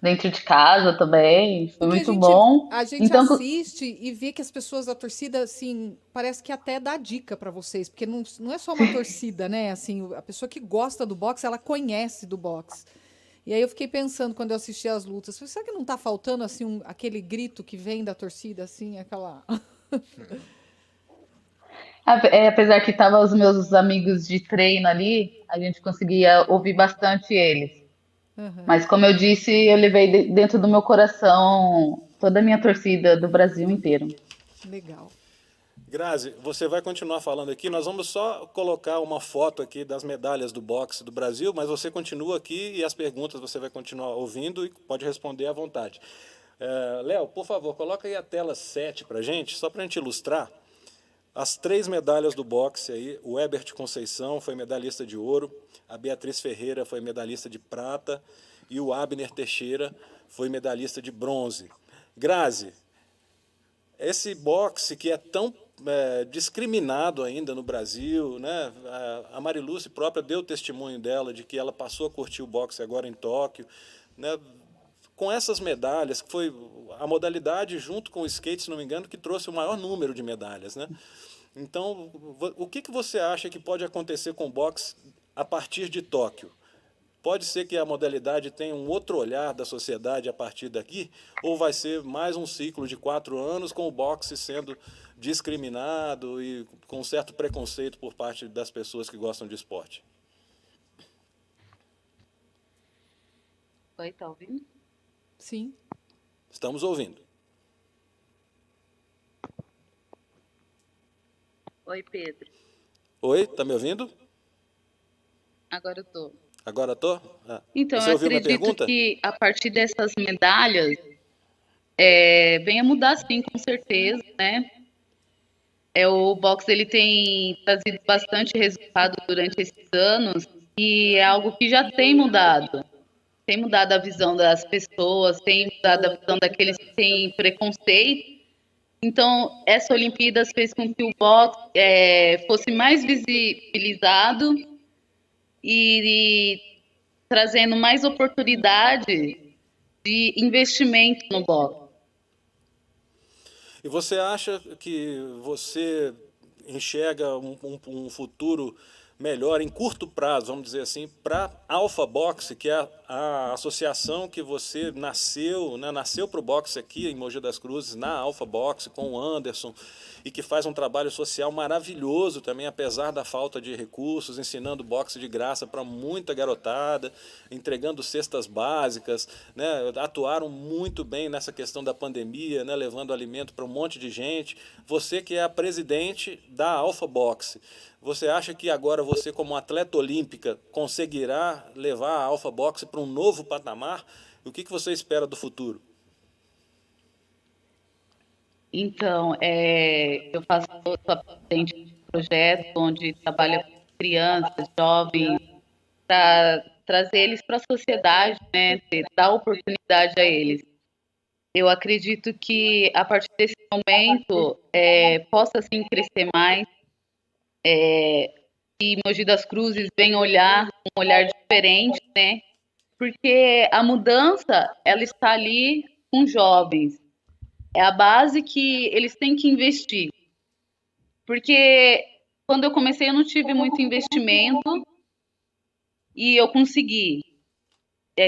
Dentro de casa também, foi Porque muito bom. a gente Então, assiste e vê que as pessoas da torcida, assim, parece que até dá dica para vocês, porque não é só uma torcida, né? Assim, a pessoa que gosta do boxe, ela conhece do boxe. E aí eu fiquei pensando quando eu assisti as lutas, falei, será que não tá faltando assim aquele grito que vem da torcida, assim, aquela apesar que estavam os meus amigos de treino ali, a gente conseguia ouvir bastante eles. Uhum. Mas como eu disse, eu levei dentro do meu coração toda a minha torcida do Brasil inteiro. Legal. Grazi, você vai continuar falando aqui. Nós vamos só colocar uma foto aqui das medalhas do boxe do Brasil, mas você continua aqui e as perguntas você vai continuar ouvindo e pode responder à vontade. Léo, por favor, coloca aí a tela 7 para a gente, só para a gente ilustrar. As 3 medalhas do boxe aí, o Herbert Conceição foi medalhista de ouro, a Beatriz Ferreira foi medalhista de prata e o Abner Teixeira foi medalhista de bronze. Grazi, esse boxe que é tão discriminado ainda no Brasil, né? A Mariluce própria deu testemunho dela de que ela passou a curtir o boxe agora em Tóquio, né? Com essas medalhas, que foi a modalidade junto com o skate, se não me engano, que trouxe o maior número de medalhas, né? Então, o que você acha que pode acontecer com o boxe a partir de Tóquio, pode ser que a modalidade tenha um outro olhar da sociedade a partir daqui, ou vai ser mais um ciclo de 4 anos com o boxe sendo discriminado e com um certo preconceito por parte das pessoas que gostam de esporte? Oi, tá ouvindo? Sim. Estamos ouvindo. Oi, Pedro. Oi, tá me ouvindo? Agora eu tô. Agora tô? Ah. Então, Você eu ouviu minha acredito pergunta? que a partir dessas medalhas venha mudar, sim, com certeza, né? O boxe ele tem trazido bastante resultado durante esses anos e é algo que já tem mudado. Tem mudado a visão das pessoas, tem mudado a visão daqueles que têm preconceito. Então, essa Olimpíadas fez com que o boxe fosse mais visibilizado e trazendo mais oportunidade de investimento no boxe. E você acha que você enxerga um futuro melhor em curto prazo, vamos dizer assim, para Alpha Boxe, que é a associação que você nasceu, né, nasceu para o boxe aqui em Mogi das Cruzes, na Alpha Boxe, com o Anderson, e que faz um trabalho social maravilhoso também, apesar da falta de recursos, ensinando boxe de graça para muita garotada, entregando cestas básicas, né, atuaram muito bem nessa questão da pandemia, né, levando alimento para um monte de gente. Você que é a presidente da Alpha Boxe, você acha que agora você, como atleta olímpica, conseguirá levar a Alpha Boxe para um novo patamar? E o que você espera do futuro? Então, eu sou a presidente de um projeto onde trabalha com crianças, jovens, para trazer eles para a sociedade, né, dar oportunidade a eles. Eu acredito que a partir desse momento possa sim crescer mais, e Mogi das Cruzes vem olhar um olhar diferente, né? Porque a mudança ela está ali com jovens. É a base que eles têm que investir. Porque quando eu comecei eu não tive muito investimento e eu consegui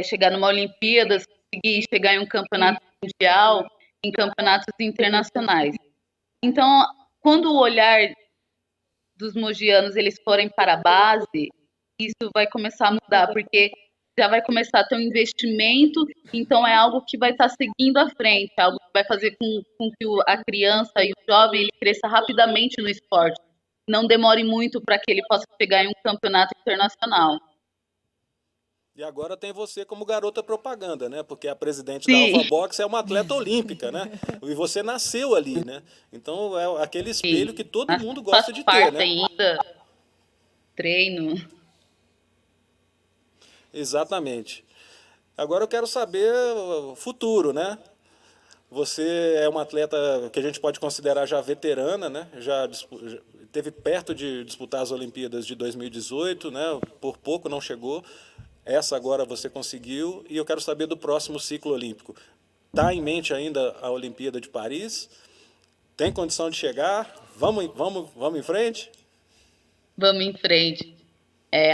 chegar numa Olimpíadas, consegui chegar em um campeonato mundial, em campeonatos internacionais. Então, quando o olhar dos mogianos eles forem para a base, isso vai começar a mudar, porque já vai começar a ter um investimento, então é algo que vai estar seguindo à frente, algo que vai fazer com que a criança e o jovem ele cresça rapidamente no esporte, não demore muito para que ele possa chegar em um campeonato internacional. E agora tem você como garota propaganda, né? Porque a presidente da Sim. Alpha Boxe é uma atleta olímpica, né? E você nasceu ali, né? Então é aquele espelho que todo mundo gosta de ter, né? Ainda treino. Exatamente. Agora eu quero saber o futuro, né? Você é uma atleta que a gente pode considerar já veterana, né? Já esteve perto de disputar as Olimpíadas de 2018, né? Por pouco não chegou. Essa agora você conseguiu. E eu quero saber do próximo ciclo olímpico. Está em mente ainda a Olimpíada de Paris? Tem condição de chegar? Vamos em frente? Vamos em frente.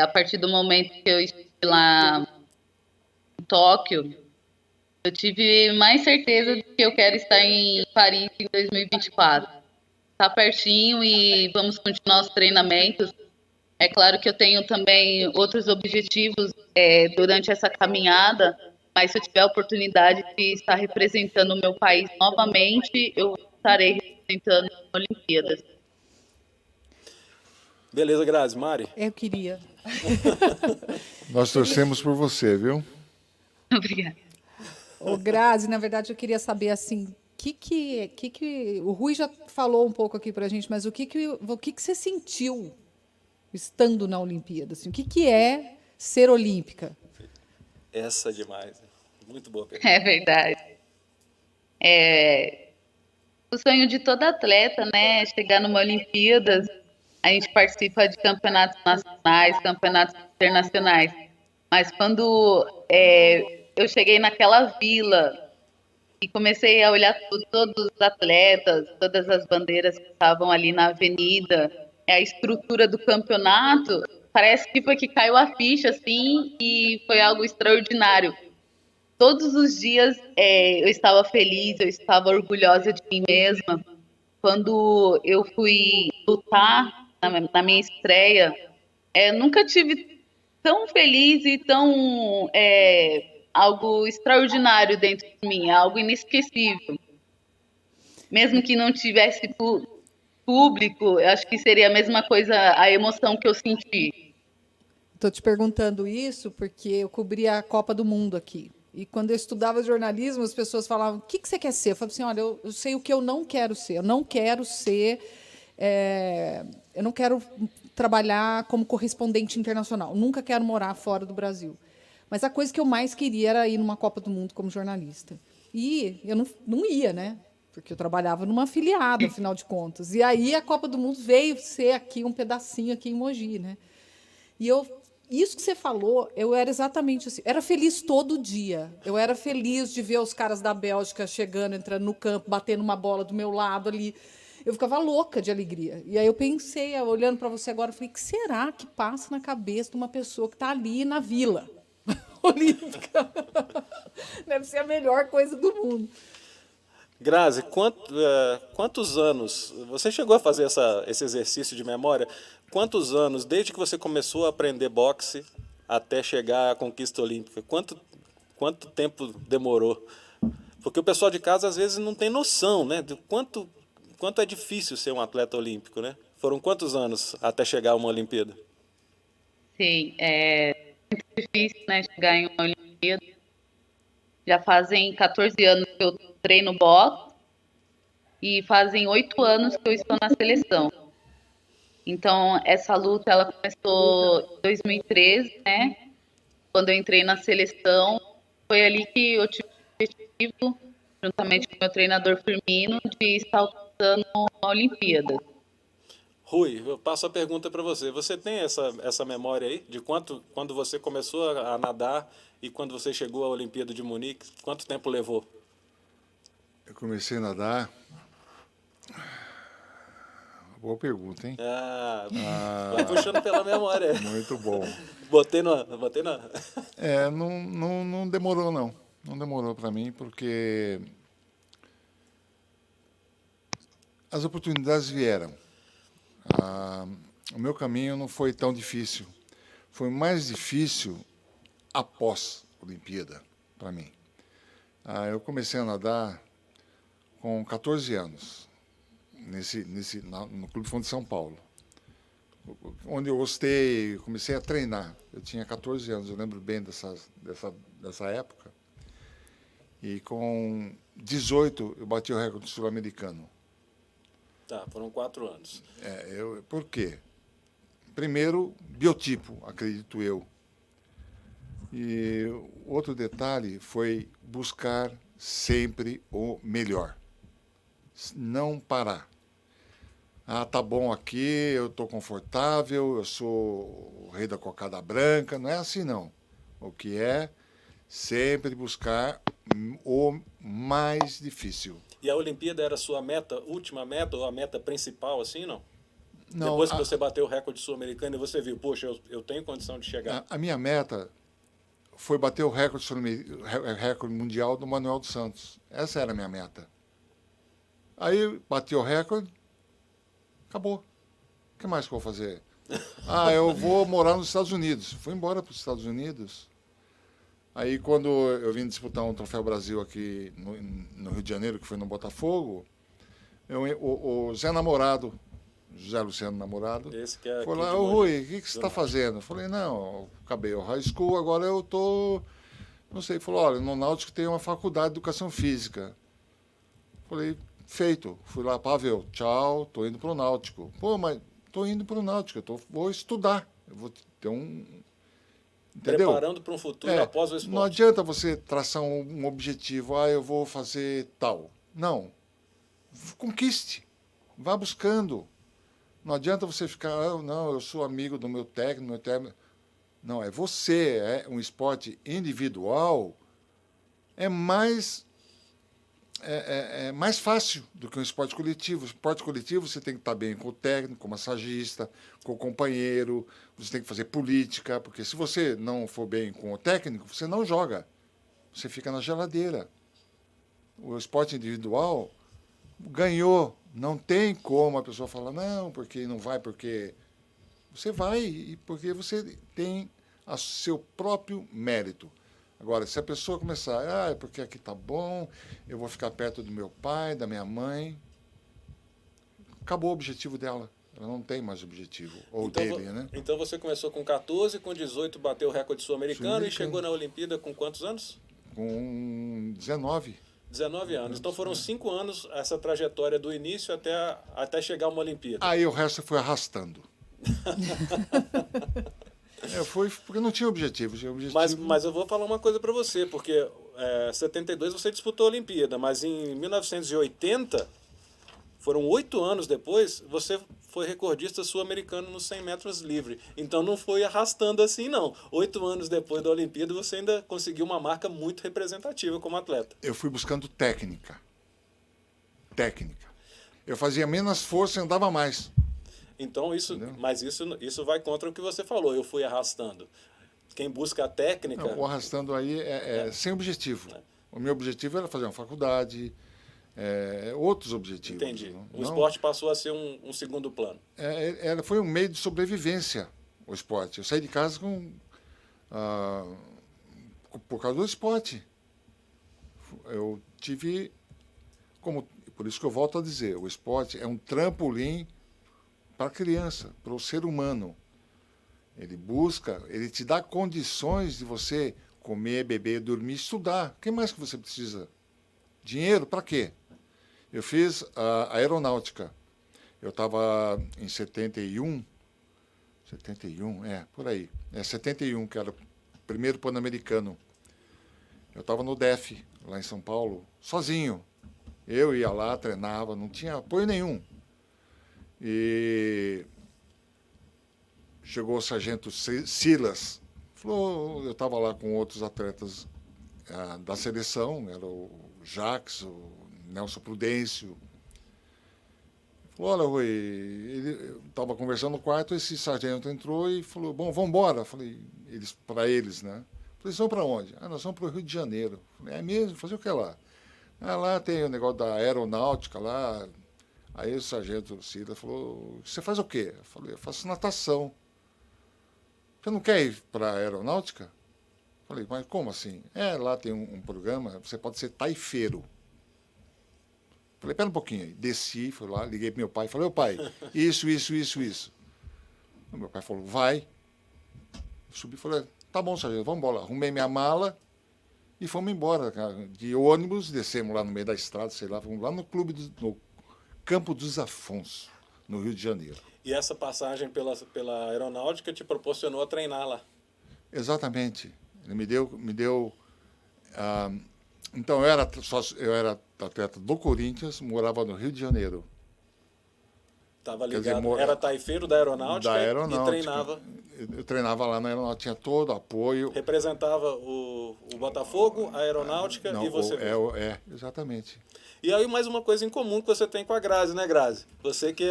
A partir do momento que eu estive lá em Tóquio, eu tive mais certeza de que eu quero estar em Paris em 2024. Está pertinho e vamos continuar os treinamentos. É claro que eu tenho também outros objetivos durante essa caminhada, mas se eu tiver a oportunidade de estar representando o meu país novamente, eu estarei representando as Olimpíadas. Beleza, Grazi. Mari? Eu queria. Nós torcemos por você, viu? Obrigada. Ô, Grazi, na verdade, eu queria saber assim, o Rui já falou um pouco aqui pra gente, mas o que você sentiu estando na Olimpíada? Assim, o que é ser olímpica? Essa é demais. Muito boa pergunta. É verdade. O sonho de todo atleta, né, é chegar numa Olimpíadas. A gente participa de campeonatos nacionais, campeonatos internacionais. Mas quando eu cheguei naquela vila e comecei a olhar todos os atletas, todas as bandeiras que estavam ali na avenida, a estrutura do campeonato, parece que foi que caiu a ficha, assim, e foi algo extraordinário. Todos os dias eu estava feliz, eu estava orgulhosa de mim mesma. Quando eu fui lutar na minha estreia, nunca tive tão feliz e tão algo extraordinário dentro de mim, algo inesquecível. Mesmo que não tivesse público, eu acho que seria a mesma coisa, a emoção que eu senti. Estou te perguntando isso porque eu cobria a Copa do Mundo aqui. E quando eu estudava jornalismo, as pessoas falavam: o que você quer ser? Eu falava assim: olha, eu sei o que eu não quero ser. Eu não quero ser. Eu não quero trabalhar como correspondente internacional. Nunca quero morar fora do Brasil. Mas a coisa que eu mais queria era ir numa Copa do Mundo como jornalista. E eu não ia, né? Porque eu trabalhava numa afiliada, afinal de contas. E aí a Copa do Mundo veio ser aqui um pedacinho aqui em Mogi, né? E isso que você falou, eu era exatamente assim. Era feliz todo dia. Eu era feliz de ver os caras da Bélgica chegando, entrando no campo, batendo uma bola do meu lado ali. Eu ficava louca de alegria. E aí eu pensei, olhando para você agora, eu falei: o que será que passa na cabeça de uma pessoa que está ali na Vila Olímpica? Deve ser a melhor coisa do mundo. Grazi, quantos anos, você chegou a fazer esse exercício de memória, quantos anos, desde que você começou a aprender boxe até chegar à conquista olímpica, quanto tempo demorou? Porque o pessoal de casa às vezes não tem noção, né, de quanto é difícil ser um atleta olímpico, né? Foram quantos anos até chegar a uma Olimpíada? Sim, é muito difícil, né, chegar em uma Olimpíada. Já fazem 14 anos que eu treino boxe e fazem 8 anos que eu estou na seleção. Então, essa luta ela começou em 2013, né? Quando eu entrei na seleção, foi ali que eu tive o objetivo, juntamente com o meu treinador Firmino, de estar alcançando a Olimpíada. Rui, eu passo a pergunta para você. Você tem essa memória aí de quando você começou a nadar e quando você chegou à Olimpíada de Munique, quanto tempo levou? Eu comecei a nadar. Boa pergunta, hein? Vai puxando pela memória. Muito bom. Botei na... Não demorou, não. Não demorou para mim, porque as oportunidades vieram. O meu caminho não foi tão difícil. Foi mais difícil após a Olimpíada, para mim. Eu comecei a nadar com 14 anos, no Clube Fundo de São Paulo, onde eu gostei, comecei a treinar. Eu tinha 14 anos, eu lembro bem dessa época. E com 18 eu bati o recorde sul-americano. Tá, foram 4 anos. Por quê? Primeiro, biotipo, acredito eu. E outro detalhe foi buscar sempre o melhor. Não parar. Tá bom aqui, eu estou confortável, eu sou o rei da cocada branca. Não é assim, não. O que é sempre buscar o mais difícil. E a Olimpíada era a sua meta, última meta, ou a meta principal, assim, não? Não, depois que você bateu o recorde sul-americano e você viu, poxa, eu tenho condição de chegar. A minha meta foi bater o recorde mundial do Manuel dos Santos. Essa era a minha meta. Aí bati o recorde, acabou. O que mais que eu vou fazer? Eu vou morar nos Estados Unidos. Fui embora para os Estados Unidos. Aí quando eu vim disputar um Troféu Brasil aqui no Rio de Janeiro, que foi no Botafogo, o Zé Namorado, José Luciano Namorado, esse que é foi lá: Rui, o que você está fazendo? Eu falei: não, acabei o high school, agora eu estou, não sei. Ele falou: olha, no Náutico tem uma faculdade de Educação Física. Eu falei: feito. Fui lá: Pavel, tchau, estou indo para o Náutico. Pô, mas estou indo para o Náutico, vou estudar, eu vou ter Entendeu? Preparando para um futuro após o esporte. Não adianta você traçar um objetivo, eu vou fazer tal. Não. Conquiste. Vá buscando. Não adianta você ficar: não, eu sou amigo do meu técnico, Não, é você. É um esporte individual, é mais é mais fácil do que um esporte coletivo. Esporte coletivo você tem que estar bem com o técnico, com o massagista, com o companheiro, você tem que fazer política, porque se você não for bem com o técnico, você não joga. Você fica na geladeira. O esporte individual ganhou. Não tem como a pessoa falar, não, porque não vai, porque... Você vai e porque você tem o seu próprio mérito. Agora, se a pessoa começar, é porque aqui tá bom, eu vou ficar perto do meu pai, da minha mãe, acabou o objetivo dela. Ela não tem mais objetivo. Ou Então, dele, né? então você começou com 14, com 18 bateu o recorde sul-americano e Sul-americano. chegou na Olimpíada com quantos anos? Com 19. 19 anos. Então foram 5 anos essa trajetória do início até chegar a uma Olimpíada. Aí o resto foi arrastando. Foi porque não tinha objetivo. Tinha objetivo. Mas eu vou falar uma coisa para você, porque em 72 você disputou a Olimpíada, mas em 1980, foram 8 anos depois, você foi recordista sul-americano nos 100 metros livre. Então não foi arrastando assim, não. 8 anos depois da Olimpíada, você ainda conseguiu uma marca muito representativa como atleta. Eu fui buscando técnica. Técnica. Eu fazia menos força e andava mais. Então, Entendeu? mas isso vai contra o que você falou, eu fui arrastando. Quem busca a técnica... Não, o arrastando aí é sem objetivo. O meu objetivo era fazer uma faculdade, outros objetivos. Entendi. Não, O esporte passou a ser um segundo plano. Foi um meio de sobrevivência, o esporte. Eu saí de casa por causa do esporte. Eu tive... Por isso que eu volto a dizer, o esporte é um trampolim para a criança, para o ser humano. Ele te dá condições de você comer, beber, dormir, estudar. O que mais que você precisa? Dinheiro? Para quê? Eu fiz a aeronáutica. Eu estava em 71, por aí. 71, que era o primeiro Pan-Americano. Eu estava no DEF, lá em São Paulo, sozinho. Eu ia lá, treinava, não tinha apoio nenhum. E chegou o sargento Silas, falou, eu estava lá com outros atletas da seleção, era o Jacques, o Nelson Prudêncio. Falou, olha, Rui, ele estava conversando no quarto, esse sargento entrou e falou, bom, vamos embora. Falei, para eles, né? Falei, vão para onde? Nós vamos para o Rio de Janeiro. Falei, é mesmo? Fazer o que lá? Lá tem o negócio da aeronáutica lá. Aí o sargento Silas falou, você faz o quê? Eu falei, eu faço natação. Você não quer ir para a aeronáutica? Eu falei, mas como assim? Lá tem um programa, você pode ser taifeiro. Eu falei, pera um pouquinho aí. Desci, fui lá, liguei para meu pai, falei, ô pai, isso. O meu pai falou, vai. Eu subi e falei, tá bom, sargento, vamos embora. Arrumei minha mala e fomos embora, cara, de ônibus, descemos lá no meio da estrada, sei lá, fomos lá no no Campo dos Afonso, no Rio de Janeiro. E essa passagem pela aeronáutica te proporcionou a treinar lá? Exatamente. Ele me deu então, eu era atleta do Corinthians, morava no Rio de Janeiro. Estava ligado, era taifeiro da aeronáutica, e treinava. Eu treinava lá na aeronáutica, tinha todo apoio. Representava o Botafogo, a aeronáutica e você mesmo. Exatamente. E aí mais uma coisa em comum que você tem com a Grazi, né, Grazi? Você que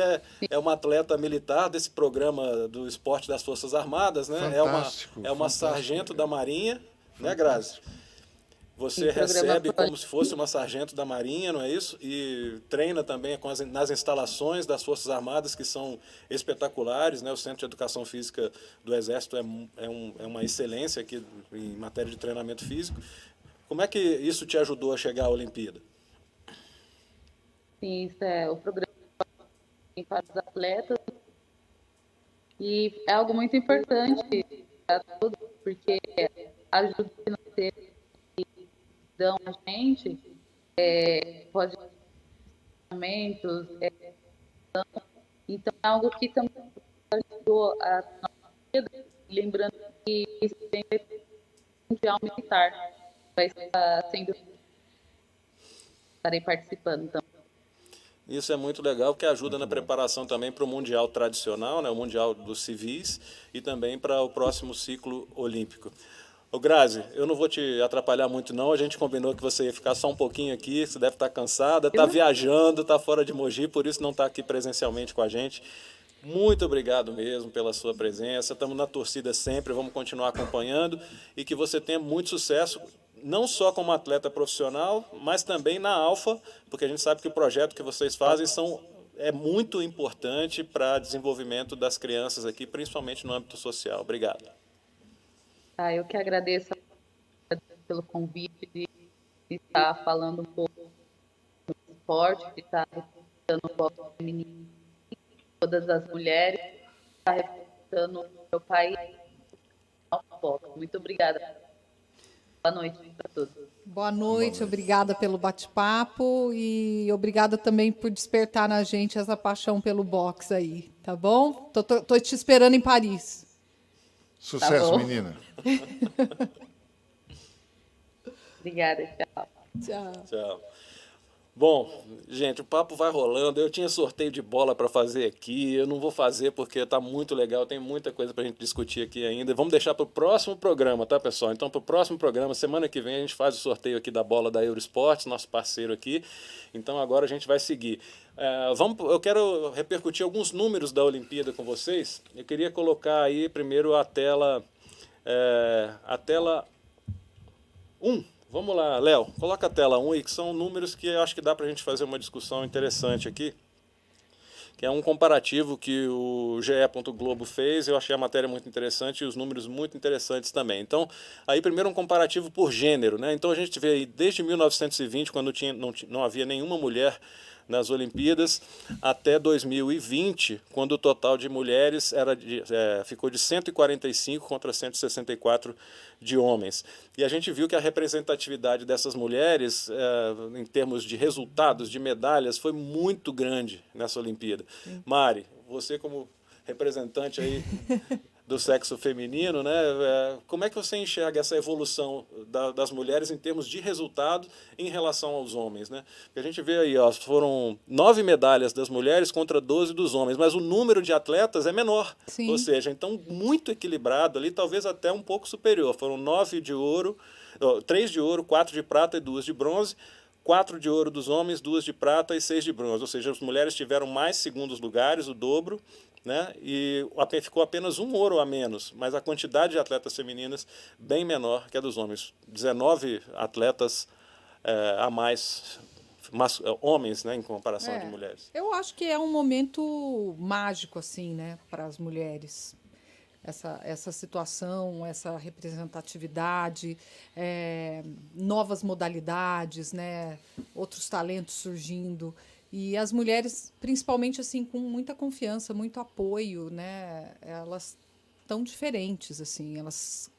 é uma atleta militar desse programa do esporte das Forças Armadas, né? Fantástico, é uma sargento da Marinha, né, Grazi? Você recebe como se fosse uma sargento da Marinha, não é isso? E treina também nas instalações das Forças Armadas, que são espetaculares, né? O Centro de Educação Física do Exército é uma excelência aqui em matéria de treinamento físico. Como é que isso te ajudou a chegar à Olimpíada? Sim, isso é o programa para os atletas. E é algo muito importante para todos, porque ajuda financeira dão a gente, pode aumentos, então é algo que também ajudou a nossa vida, lembrando que isso tem mundial militar, vai estar sendo, estarei participando então. Isso é muito legal, porque ajuda na preparação também para o Mundial tradicional, né, o Mundial dos Civis, e também para o próximo ciclo olímpico. Ô Grazi, eu não vou te atrapalhar muito não, a gente combinou que você ia ficar só um pouquinho aqui, você deve estar cansada, está viajando, está fora de Mogi, por isso não está aqui presencialmente com a gente. Muito obrigado mesmo pela sua presença, estamos na torcida sempre, vamos continuar acompanhando e que você tenha muito sucesso, não só como atleta profissional, mas também na Alfa, porque a gente sabe que o projeto que vocês fazem é muito importante para o desenvolvimento das crianças aqui, principalmente no âmbito social. Obrigado. Eu que agradeço pelo convite de estar falando um pouco do esporte, de estar representando o voto feminino, todas as mulheres, estar representando o meu país. Muito obrigada. Boa noite para todos. Boa noite, obrigada pelo bate-papo e obrigada também por despertar na gente essa paixão pelo boxe aí, tá bom? Tô te esperando em Paris. Sucesso, Tá menina. Obrigada, tchau. Tchau. Tchau. Bom, gente, o papo vai rolando. Eu tinha sorteio de bola para fazer aqui. Eu não vou fazer porque está muito legal. Tem muita coisa para a gente discutir aqui ainda. Vamos deixar para o próximo programa, tá, pessoal? Então, para o próximo programa, semana que vem, a gente faz o sorteio aqui da bola da Eurosports, nosso parceiro aqui. Então, agora a gente vai seguir. Eu quero repercutir alguns números da Olimpíada com vocês. Eu queria colocar aí primeiro a tela 1. Vamos lá, Léo, coloca a tela 1 aí, que são números que eu acho que dá para a gente fazer uma discussão interessante aqui, que é um comparativo que o GE. Globo fez, eu achei a matéria muito interessante e os números muito interessantes também. Então, aí primeiro um comparativo por gênero, né? Então a gente vê aí desde 1920, quando não havia nenhuma mulher nas Olimpíadas, até 2020, quando o total de mulheres ficou de 145 contra 164 de homens. E a gente viu que a representatividade dessas mulheres, em termos de resultados, de medalhas, foi muito grande nessa Olimpíada. Mari, você como representante aí do sexo feminino, né? Como é que você enxerga essa evolução das mulheres em termos de resultado em relação aos homens, né? Porque a gente vê aí, foram 9 medalhas das mulheres contra 12 dos homens, mas o número de atletas é menor. Sim. Ou seja, então muito equilibrado ali, talvez até um pouco superior. Foram 9 de ouro, 3 de ouro, 4 de prata e 2 de bronze. 4 de ouro dos homens, 2 de prata e 6 de bronze. Ou seja, as mulheres tiveram mais segundos lugares, o dobro, né? E ficou apenas um ouro a menos, mas a quantidade de atletas femininas bem menor que a dos homens. 19 atletas a mais, homens, né, em comparação de mulheres. Eu acho que é um momento mágico, assim, né, para as mulheres. Essa situação, essa representatividade, novas modalidades, né, outros talentos surgindo. E as mulheres, principalmente assim, com muita confiança, muito apoio, né, elas estão diferentes, assim,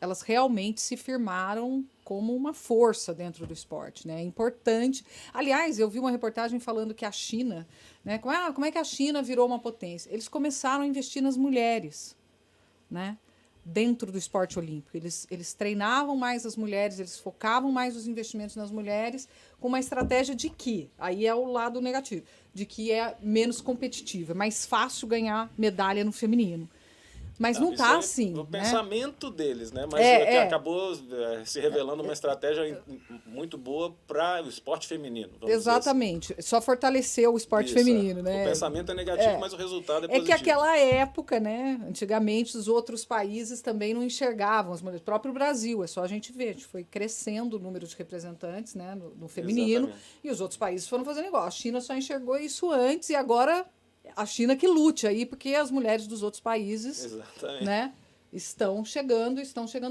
elas realmente se firmaram como uma força dentro do esporte, né? É importante. Aliás, eu vi uma reportagem falando que a China, né, como é que a China virou uma potência? Eles começaram a investir nas mulheres, né, dentro do esporte olímpico. Eles treinavam mais as mulheres, eles focavam mais os investimentos nas mulheres, com uma estratégia de que, aí é o lado negativo, de que é menos competitiva, é mais fácil ganhar medalha no feminino. Mas não está assim. O né? pensamento deles, né? Mas que acabou se revelando uma estratégia muito boa para o esporte feminino. Exatamente. Só fortaleceu o esporte feminino. Né? O pensamento é negativo, mas o resultado é positivo. É que aquela época, né? Antigamente, os outros países também não enxergavam as mulheres. O próprio Brasil, é só a gente ver. A gente foi crescendo o número de representantes, né, no feminino. Exatamente. E os outros países foram fazendo igual. A China só enxergou isso antes e agora a China que lute aí, porque as mulheres dos outros países, né, estão chegando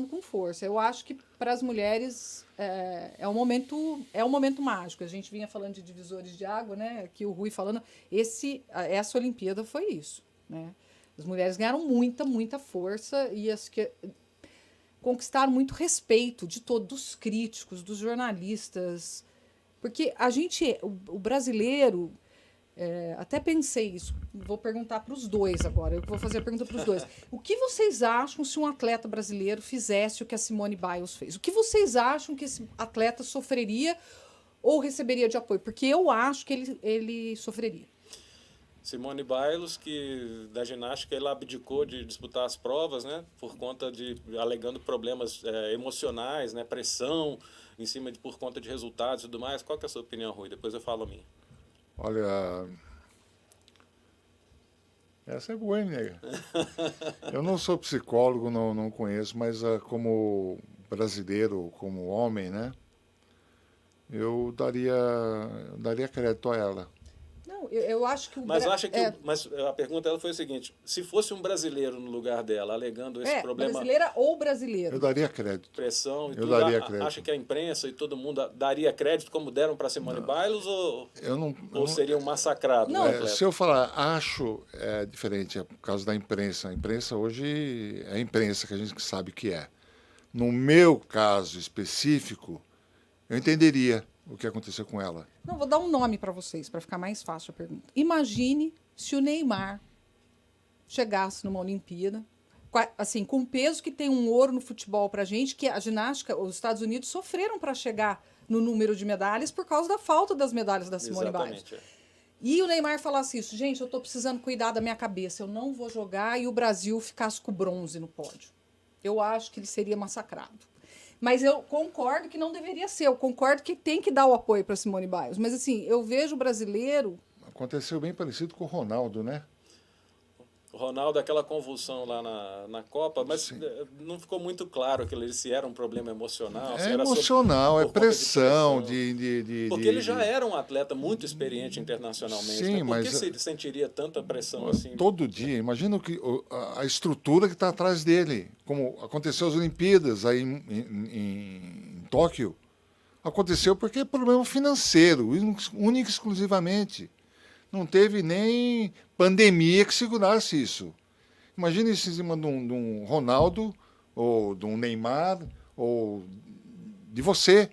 com força. Eu acho que para as mulheres é um momento mágico. A gente vinha falando de divisores de água, né? Aqui o Rui falando, essa Olimpíada foi isso, né? As mulheres ganharam muita força e conquistaram muito respeito de todos, dos críticos, dos jornalistas, porque o brasileiro, até pensei isso, vou perguntar para os dois agora, eu vou fazer a pergunta para os dois. O que vocês acham se um atleta brasileiro fizesse o que a Simone Biles fez? O que vocês acham que esse atleta sofreria ou receberia de apoio? Porque eu acho que ele sofreria. Simone Biles, que da ginástica ela abdicou de disputar as provas, né, por conta de alegando problemas emocionais, né, pressão em cima por conta de resultados e tudo mais. Qual que é a sua opinião, Rui? Depois eu falo a minha. Olha, essa é boa, hein, nega? Eu não sou psicólogo, não conheço, mas como brasileiro, como homem, né? Eu daria crédito a ela. Não, eu acho que o Mas acha que mas a pergunta dela foi o seguinte: se fosse um brasileiro no lugar dela, alegando esse problema, brasileira ou brasileiro. Eu daria crédito. pressão e Eu tudo, daria crédito. acha que a imprensa e todo mundo daria crédito como deram para Simone Biles ou seriam massacrados? Não. o atleta? Se eu falar acho, é diferente, é por causa da imprensa. A imprensa hoje é a imprensa que a gente sabe que é. No meu caso específico, eu entenderia o que aconteceu com ela. Não, vou dar um nome para vocês, para ficar mais fácil a pergunta. Imagine se o Neymar chegasse numa Olimpíada, assim, com o peso que tem um ouro no futebol para a gente, que a ginástica, os Estados Unidos sofreram para chegar no número de medalhas por causa da falta das medalhas da Simone Biles. Exatamente. E o Neymar falasse isso: gente, eu estou precisando cuidar da minha cabeça, eu não vou jogar, e o Brasil ficasse com bronze no pódio. Eu acho que ele seria massacrado. Mas eu concordo que não deveria ser. Eu concordo que tem que dar o apoio para Simone Biles. Mas, assim, eu vejo o brasileiro... Aconteceu bem parecido com o Ronaldo, né? O Ronaldo, aquela convulsão lá na Copa, mas Sim. não ficou muito claro se era um problema emocional. se É era emocional, por é conta de pressão, Porque ele já era um atleta muito experiente internacionalmente. Sim, né? Por mas que se ele sentiria tanta pressão assim? todo dia. Imagina a estrutura que está atrás dele. Como aconteceu as Olimpíadas aí em Tóquio. Aconteceu porque é problema financeiro, único e exclusivamente. Não teve nem pandemia que segurasse isso. Imagina isso em cima de um Ronaldo, ou de um Neymar, ou de você.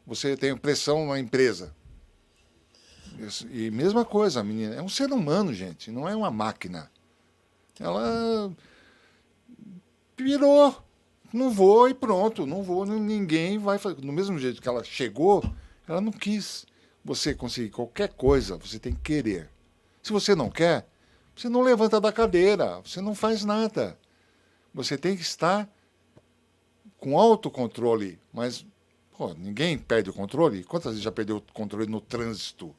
Você tem pressão na empresa. E mesma coisa, a menina. É um ser humano, gente, não é uma máquina. Ela pirou. Não vou e pronto. Não vou, ninguém vai fazer. Do mesmo jeito que ela chegou, ela não quis. Você conseguir qualquer coisa, você tem que querer. Se você não quer, você não levanta da cadeira, você não faz nada. Você tem que estar com autocontrole. Mas, pô, ninguém perde o controle. Quantas vezes já perdeu o controle no trânsito?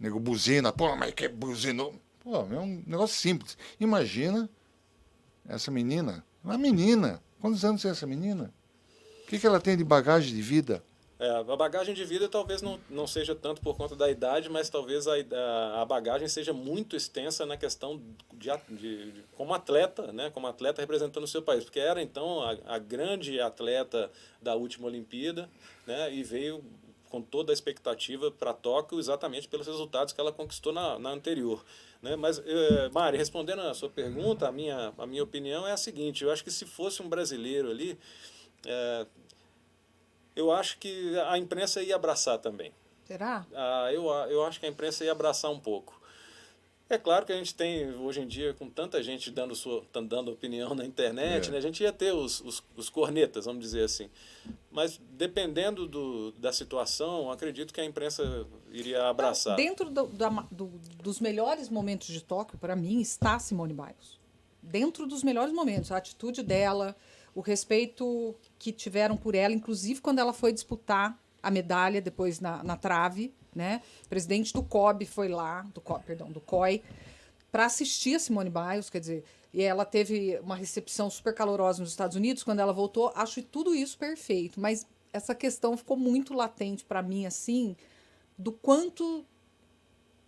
Nego buzina, pô, mas que buzinou? Pô, é um negócio simples. Imagina essa menina, uma menina. Quantos anos tem essa menina? O que ela tem de bagagem de vida? A bagagem de vida talvez não seja tanto por conta da idade, mas talvez a bagagem seja muito extensa na questão de como atleta, né? Como atleta representando o seu país, porque era então a grande atleta da última Olimpíada, né? E veio com toda a expectativa para Tóquio exatamente pelos resultados que ela conquistou na anterior. Né? Mas, Mari, respondendo a sua pergunta, a minha opinião é a seguinte: eu acho que se fosse um brasileiro ali, eu acho que a imprensa ia abraçar também. Será? Eu acho que a imprensa ia abraçar um pouco. É claro que a gente tem, hoje em dia, com tanta gente dando opinião na internet, né, a gente ia ter os cornetas, vamos dizer assim. Mas, dependendo da situação, acredito que a imprensa iria abraçar. Dentro dos melhores momentos de Tóquio, para mim, está Simone Biles. Dentro dos melhores momentos. A atitude dela, o respeito que tiveram por ela, inclusive quando ela foi disputar a medalha depois na trave, né? O presidente do COB foi lá, do COI, para assistir a Simone Biles, quer dizer, e ela teve uma recepção super calorosa nos Estados Unidos. Quando ela voltou, acho tudo isso perfeito, mas essa questão ficou muito latente para mim, assim, do quanto,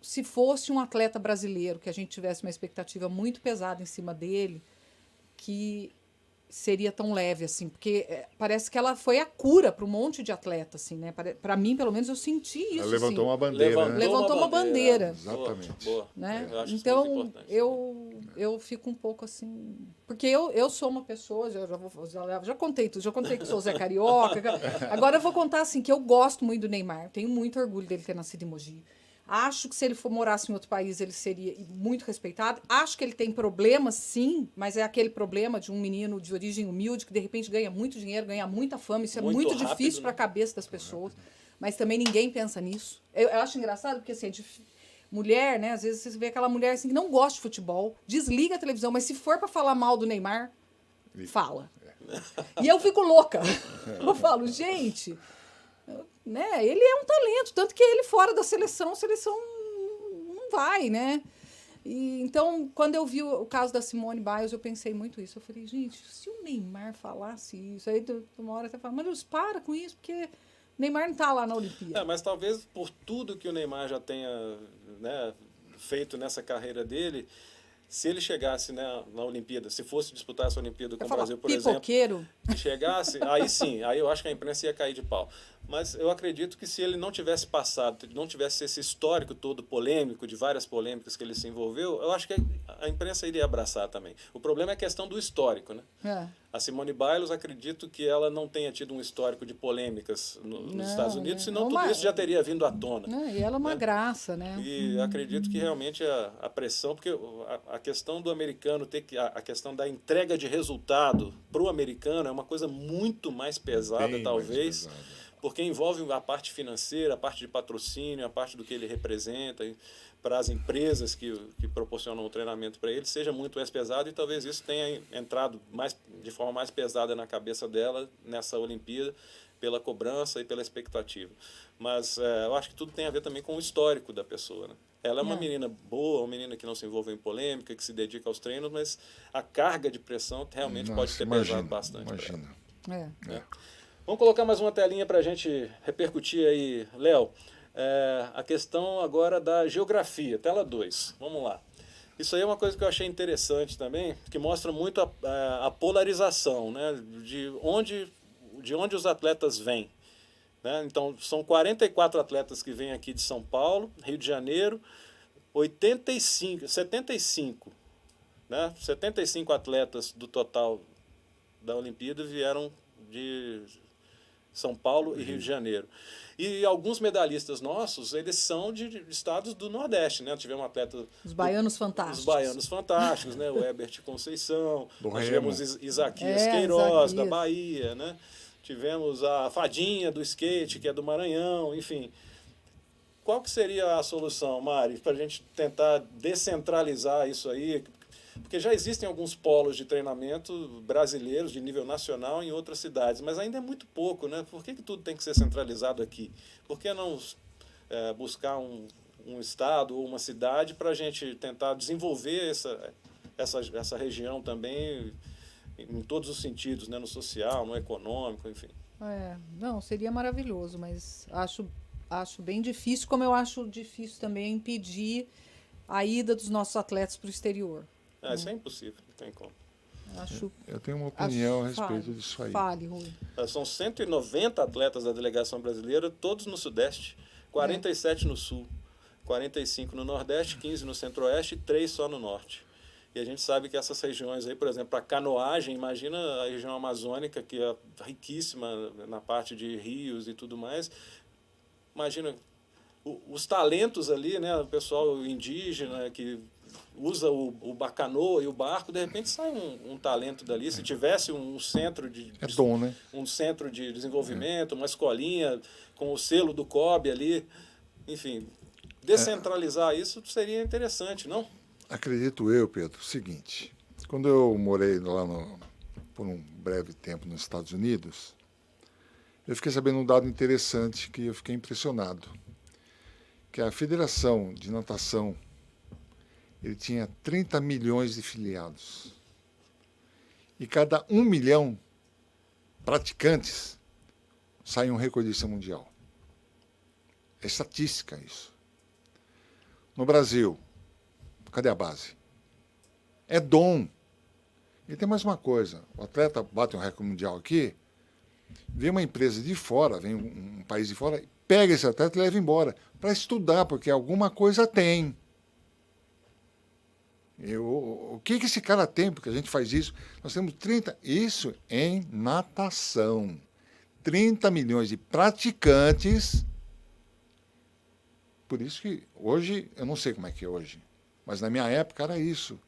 se fosse um atleta brasileiro, que a gente tivesse uma expectativa muito pesada em cima dele, que seria tão leve, assim, porque parece que ela foi a cura para um monte de atleta, assim, né? Para mim, pelo menos, eu senti isso. Ela levantou assim. uma bandeira, né? Levantou uma bandeira. Exatamente. Boa. Né? Eu acho isso então, muito importante. eu fico um pouco assim... Porque eu sou uma pessoa, já contei tudo, já contei que sou Zé Carioca. Agora eu vou contar, assim, que eu gosto muito do Neymar. Tenho muito orgulho dele ter nascido em Mogi. Acho que se ele morasse em outro país, ele seria muito respeitado. Acho que ele tem problemas, sim, mas é aquele problema de um menino de origem humilde que, de repente, ganha muito dinheiro, ganha muita fama. Isso é muito rápido, difícil para a cabeça das pessoas. Mas também ninguém pensa nisso. Eu acho engraçado porque, assim, mulher, né? Às vezes você vê aquela mulher assim que não gosta de futebol, desliga a televisão, mas se for para falar mal do Neymar, fala. E eu fico louca. Eu falo, gente, né? Ele é um talento, tanto que ele fora da seleção, a seleção não vai, né? E, então, quando eu vi o caso da Simone Biles, eu pensei muito isso. Eu falei, gente, se o Neymar falasse isso, aí uma hora até fala, mas Deus, para com isso, porque o Neymar não está lá na Olimpíada. Mas talvez por tudo que o Neymar já tenha, né, feito nessa carreira dele, se ele chegasse, né, na Olimpíada, se fosse disputar essa Olimpíada com o Brasil, por pipoqueiro. exemplo, e chegasse, aí sim, aí eu acho que a imprensa ia cair de pau. Mas eu acredito que se ele não tivesse passado, não tivesse esse histórico todo polêmico, de várias polêmicas que ele se envolveu, eu acho que a imprensa iria abraçar também. O problema é a questão do histórico, né? É. A Simone Biles, acredito que ela não tenha tido um histórico de polêmicas nos Estados Unidos, senão tudo isso já teria vindo à tona. E ela é uma graça, né? E acredito que realmente a pressão, porque a questão do americano, a questão da entrega de resultado para o americano é uma coisa muito mais pesada, Bem talvez, mais pesada. Porque envolve a parte financeira, a parte de patrocínio, a parte do que ele representa, para as empresas que proporcionam o treinamento para ele, seja muito mais pesado, e talvez isso tenha entrado de forma mais pesada na cabeça dela nessa Olimpíada, pela cobrança e pela expectativa. Mas eu acho que tudo tem a ver também com o histórico da pessoa, né? Ela é uma menina boa, uma menina que não se envolve em polêmica, que se dedica aos treinos, mas a carga de pressão realmente pode ter pesado bastante. Imagina. Vamos colocar mais uma telinha para a gente repercutir aí, Léo. A questão agora da geografia, tela 2. Vamos lá. Isso aí é uma coisa que eu achei interessante também, que mostra muito a polarização, né, de onde os atletas vêm. Né? Então, são 44 atletas que vêm aqui de São Paulo, Rio de Janeiro, 75, né? 75 atletas do total da Olimpíada vieram de São Paulo e Rio de Janeiro. E alguns medalhistas nossos, eles são de estados do Nordeste, né? Tivemos um atleta... Os baianos fantásticos. Os baianos fantásticos, né? O Herbert Conceição, nós tivemos Isaquias Isaquias. Queiroz, da Bahia, né? Tivemos a Fadinha do skate, que é do Maranhão, enfim. Qual que seria a solução, Mari, para a gente tentar descentralizar isso aí? Porque já existem alguns polos de treinamento brasileiros de nível nacional em outras cidades, mas ainda é muito pouco, né? Por que tudo tem que ser centralizado aqui? Por que não buscar um estado ou uma cidade para a gente tentar desenvolver essa região também em todos os sentidos, né? No social, no econômico, enfim. Não, seria maravilhoso, mas acho bem difícil, como eu acho difícil também impedir a ida dos nossos atletas para o exterior. Isso é impossível, não tem como. Eu tenho uma opinião a respeito disso aí. Fale, Rui. São 190 atletas da delegação brasileira, todos no Sudeste, 47 no Sul, 45 no Nordeste, 15 no Centro-Oeste e 3 só no Norte. E a gente sabe que essas regiões aí, por exemplo, a canoagem, imagina a região amazônica, que é riquíssima na parte de rios e tudo mais. Imagina os talentos ali, né? O pessoal indígena que usa o bacanoa e o barco, de repente sai um talento dali. Se tivesse um centro né? Um centro de desenvolvimento, uma escolinha com o selo do COB ali, enfim, descentralizar isso seria interessante, não? Acredito eu, Pedro, o seguinte: quando eu morei lá por um breve tempo nos Estados Unidos, eu fiquei sabendo um dado interessante que eu fiquei impressionado, que a Federação de Natação ele tinha 30 milhões de filiados. E cada 1 milhão praticantes sai um recordista mundial. É estatística isso. No Brasil, cadê a base? É dom. E tem mais uma coisa. O atleta bate um recorde mundial aqui, vem uma empresa de fora, vem um país de fora, pega esse atleta e leva embora para estudar, porque alguma coisa tem. O que esse cara tem? Porque a gente faz isso. Nós temos 30... Isso em natação. 30 milhões de praticantes. Por isso que hoje, eu não sei como é que é hoje, mas na minha época era isso.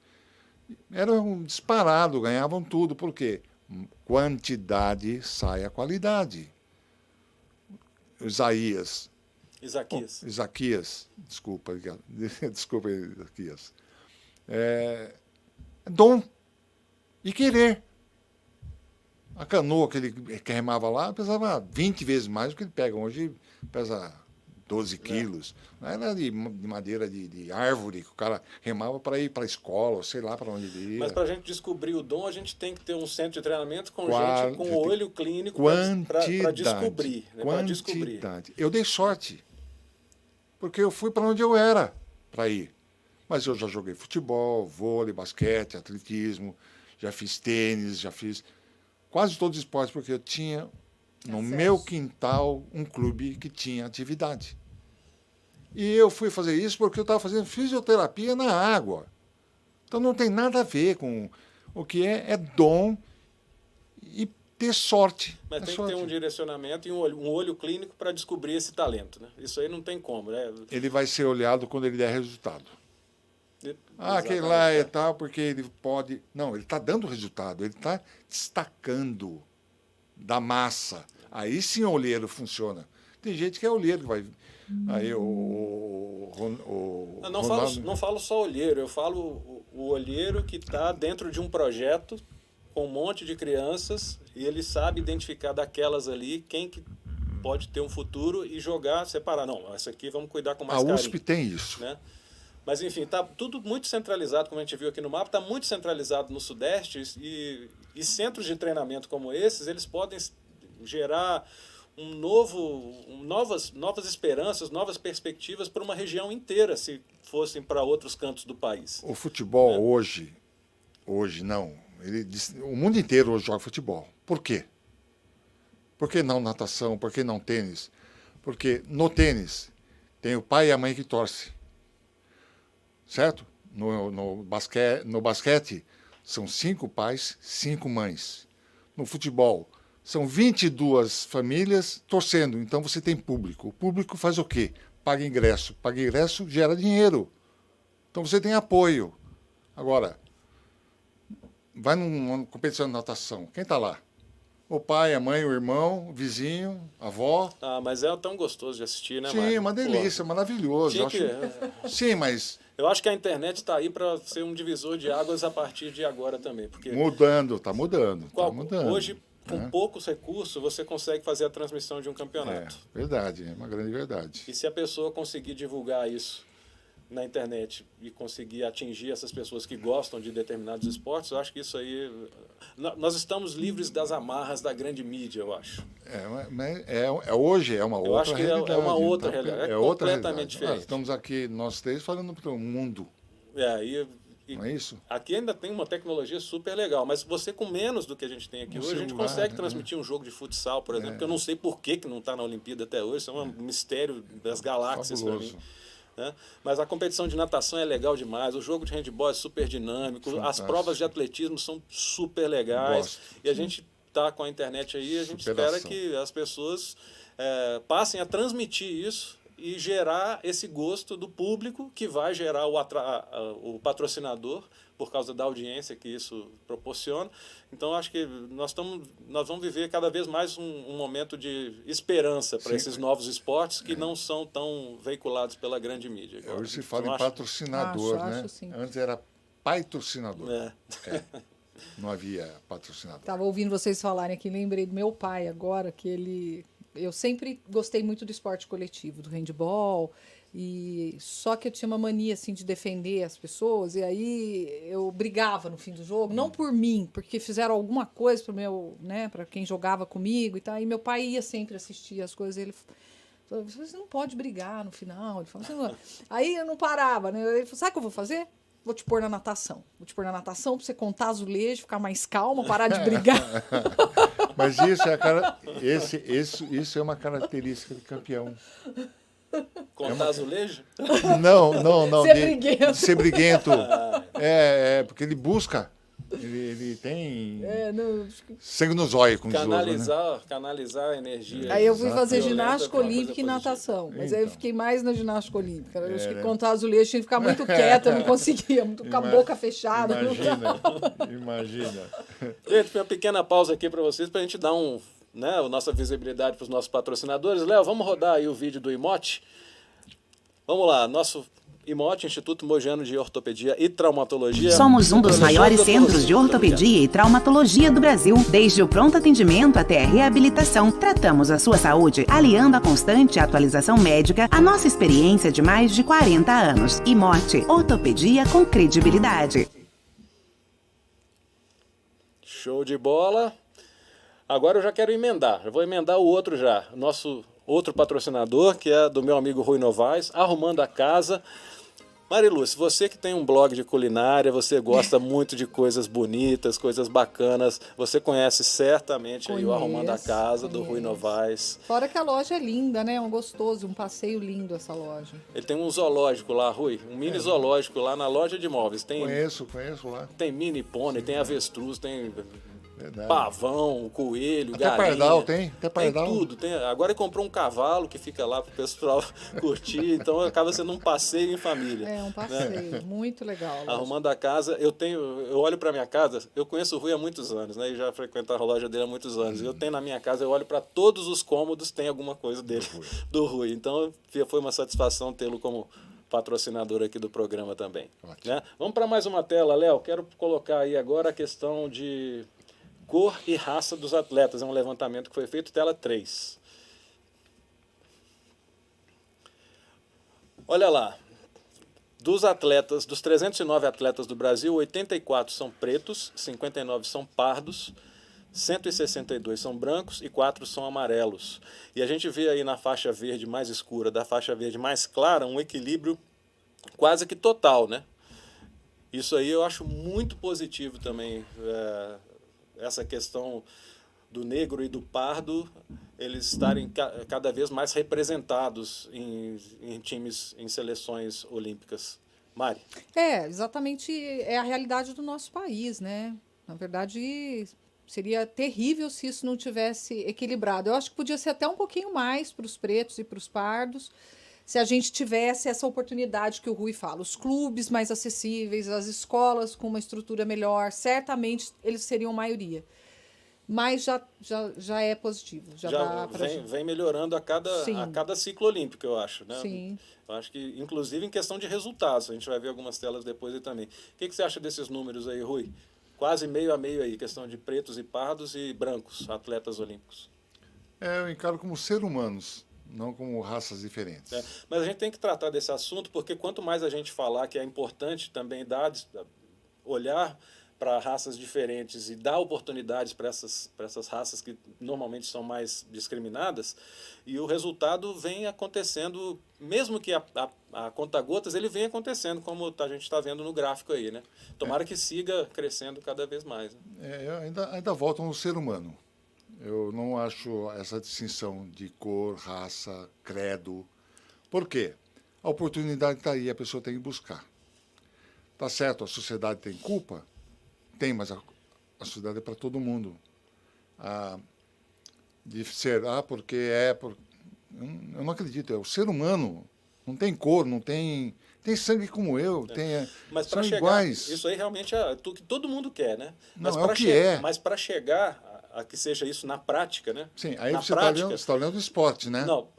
Era um disparado, ganhavam tudo. Por quê? Quantidade sai a qualidade. O Isaías Isaquias. Isaquias, desculpa, desculpa, Isaquias. É dom e querer. A canoa que ele remava lá pesava 20 vezes mais do que ele pega hoje, pesa 12 quilos. Não era de madeira de árvore que o cara remava para ir para a escola, ou sei lá para onde ele ia. Mas para a gente descobrir o dom, a gente tem que ter um centro de treinamento com Qua- gente com olho clínico para descobrir. Né? Para descobrir. Quantidade. Eu dei sorte, porque eu fui para onde eu era para ir. Mas eu já joguei futebol, vôlei, basquete, atletismo, já fiz tênis, já fiz quase todos os esportes, porque eu tinha no meu quintal um clube que tinha atividade. E eu fui fazer isso porque eu estava fazendo fisioterapia na água. Então não tem nada a ver com o que é dom e ter sorte. Mas tem sorte. que ter um direcionamento e um olho clínico para descobrir esse talento. Né? Isso aí não tem como. Né? Ele vai ser olhado quando ele der resultado. Aquele lá é tal, porque ele pode... Não, ele está dando resultado, ele está destacando da massa. Aí sim o olheiro funciona. Tem gente que é olheiro que vai... Aí não falo só olheiro, eu falo o olheiro que está dentro de um projeto com um monte de crianças e ele sabe identificar daquelas ali quem que pode ter um futuro e jogar, separar. Não, essa aqui vamos cuidar com mais carinho. A USP tem isso. Né? Mas, enfim, está tudo muito centralizado, como a gente viu aqui no mapa, está muito centralizado no Sudeste e centros de treinamento como esses, eles podem gerar novas esperanças, novas perspectivas para uma região inteira, se fossem para outros cantos do país. O futebol hoje não. O mundo inteiro hoje joga futebol. Por quê? Por que não natação? Por que não tênis? Porque no tênis tem o pai e a mãe que torcem. Certo? No basquete, são 5 pais, 5 mães. No futebol, são 22 famílias torcendo. Então você tem público. O público faz o quê? Paga ingresso. Paga ingresso gera dinheiro. Então você tem apoio. Agora, vai numa competição de natação. Quem está lá? O pai, a mãe, o irmão, o vizinho, a avó. Ah, mas é tão gostoso de assistir, né, Sim, Mário? uma delícia, maravilhoso. Sim, mas... Eu acho que a internet está aí para ser um divisor de águas a partir de agora também. Porque está mudando. Hoje, com poucos recursos, você consegue fazer a transmissão de um campeonato. É verdade, é uma grande verdade. E se a pessoa conseguir divulgar isso na internet e conseguir atingir essas pessoas que gostam de determinados esportes, eu acho que isso aí... Nós estamos livres das amarras da grande mídia, eu acho. Hoje é uma outra realidade. Eu acho que é uma outra realidade. É completamente diferente. Estamos aqui, nós três, falando para o mundo. Não é isso? Aqui ainda tem uma tecnologia super legal, mas você com menos do que a gente tem aqui hoje, a gente consegue transmitir um jogo de futsal, por exemplo, que eu não sei por que não está na Olimpíada até hoje, isso é um mistério das galáxias para mim. Né? Mas a competição de natação é legal demais, o jogo de handebol é super dinâmico, as provas de atletismo são super legais. E a gente está com a internet aí, a gente espera que as pessoas passem a transmitir isso e gerar esse gosto do público que vai gerar o patrocinador por causa da audiência que isso proporciona. Então, acho que nós vamos viver cada vez mais um momento de esperança para esses novos esportes que não são tão veiculados pela grande mídia. Agora. Hoje se fala em patrocinador, né? Antes era patrocinador. Não havia patrocinador. Estava ouvindo vocês falarem aqui, lembrei do meu pai agora, que eu sempre gostei muito do esporte coletivo, do handebol, só que eu tinha uma mania assim, de defender as pessoas, e aí eu brigava no fim do jogo, não por mim, porque fizeram alguma coisa para quem jogava comigo e tal, e meu pai ia sempre assistir as coisas, ele falou, você não pode brigar no final, ele falou, aí eu não parava, né? Ele falou, sabe o que eu vou fazer? Vou te pôr na natação. Vou te pôr na natação para você contar azulejo, ficar mais calma, parar de brigar. Mas isso é uma característica de campeão. Contar azulejo? Não. Ser briguento. Ser briguento. Porque ele busca. Ele tem sangue nos olhos, com canalizar a energia. Aí eu fui fazer ginástica olímpica e natação. Mas aí eu fiquei mais na ginástica olímpica. Eu acho que contar azulejo tinha que ficar muito quieta, eu não conseguia, com a boca fechada. Imagina. Gente, uma pequena pausa aqui para vocês, para a gente dar um né, a nossa visibilidade para os nossos patrocinadores. Léo, vamos rodar aí o vídeo do IMOT? Vamos lá, nosso IMOT, Instituto Mogiano de Ortopedia e Traumatologia. Somos um dos maiores centros de ortopedia e traumatologia do Brasil. Desde o pronto atendimento até a reabilitação, tratamos a sua saúde, aliando a constante atualização médica à nossa experiência de mais de 40 anos. IMOT, ortopedia com credibilidade. Show de bola. Agora eu já quero emendar, eu vou emendar o outro já. Nosso outro patrocinador, que é do meu amigo Rui Novaes, Arrumando a Casa. Mariluz, você que tem um blog de culinária, você gosta muito de coisas bonitas, coisas bacanas, você conhece certamente aí o Arrumando a Casa, do Rui Novaes. Fora que a loja é linda, né? É um gostoso, um passeio lindo essa loja. Ele tem um zoológico lá, Rui, um mini zoológico lá na loja de imóveis. Tem, Conheço lá. tem mini pônei, tem avestruz, tem Verdade. pavão, coelho, Até galinha. pardal tem? Até Tem pardal. tudo. Agora ele comprou um cavalo que fica lá pro pessoal curtir, então acaba sendo um passeio em família. É um passeio, muito legal. a loja. Arrumando a Casa, eu olho para minha casa, eu conheço o Rui há muitos anos, né? E já frequento a loja dele há muitos anos. Eu tenho na minha casa, eu olho para todos os cômodos, tem alguma coisa dele, do Rui. Então foi uma satisfação tê-lo como patrocinador aqui do programa também. Né? Vamos para mais uma tela, Léo. Quero colocar aí agora a questão de cor e raça dos atletas. É um levantamento que foi feito, tela 3. Olha lá. Dos atletas, dos 309 atletas do Brasil, 84 são pretos, 59 são pardos, 162 são brancos e 4 são amarelos. E a gente vê aí na faixa verde mais escura, da faixa verde mais clara, um equilíbrio quase que total, né? Isso aí eu acho muito positivo também, essa questão do negro e do pardo, eles estarem cada vez mais representados em times, em seleções olímpicas. Mari? Exatamente, é a realidade do nosso país, né? Na verdade, seria terrível se isso não tivesse equilibrado. Eu acho que podia ser até um pouquinho mais para os pretos e para os pardos, se a gente tivesse essa oportunidade que o Rui fala, os clubes mais acessíveis, as escolas com uma estrutura melhor, certamente eles seriam maioria. Mas já é positivo. Já dá pra vem melhorando a cada ciclo olímpico, eu acho. Né? Sim. Eu acho que, inclusive, em questão de resultados. A gente vai ver algumas telas depois aí também. O que você acha desses números aí, Rui? Quase meio a meio aí, questão de pretos e pardos e brancos, atletas olímpicos. Eu encaro como ser humanos, não como raças diferentes. Mas a gente tem que tratar desse assunto, porque quanto mais a gente falar que é importante também olhar para raças diferentes e dar oportunidades para essas raças que normalmente são mais discriminadas, e o resultado vem acontecendo, mesmo que a conta-gotas, ele vem acontecendo, como a gente está vendo no gráfico aí, né? Tomara que siga crescendo cada vez mais. Né? Eu ainda volto no ser humano. Eu não acho essa distinção de cor, raça, credo. Por quê? A oportunidade está aí, a pessoa tem que buscar. Tá certo, a sociedade tem culpa? Tem, mas a sociedade é para todo mundo. De ser, porque eu não acredito, é o ser humano, não tem cor, não tem sangue como eu, mas são chegar, iguais. Isso aí realmente é o que todo mundo quer, né? Mas não, é o que é. Mas para chegar a que seja isso na prática, né? Sim, aí na você está olhando o esporte, né? Não,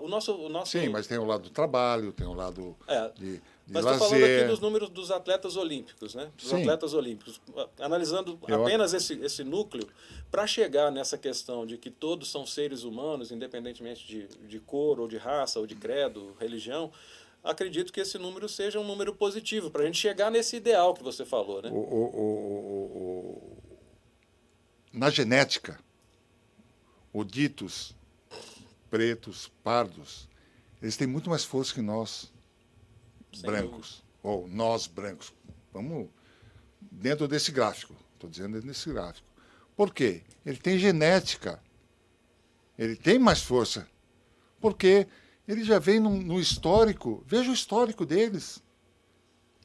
o nosso... Sim, mas tem o lado do trabalho, tem o lado de mas lazer. estou falando aqui dos números dos atletas olímpicos, né? Dos Sim. atletas olímpicos. Analisando apenas esse núcleo, para chegar nessa questão de que todos são seres humanos, independentemente de cor, ou de raça, ou de credo, religião, acredito que esse número seja um número positivo, para a gente chegar nesse ideal que você falou, né? Na genética, os ditos pretos, pardos, eles têm muito mais força que nós, brancos, ou nós brancos. Vamos dentro desse gráfico, estou dizendo dentro desse gráfico. Por quê? Ele tem genética, ele tem mais força, porque ele já vem no histórico, veja o histórico deles.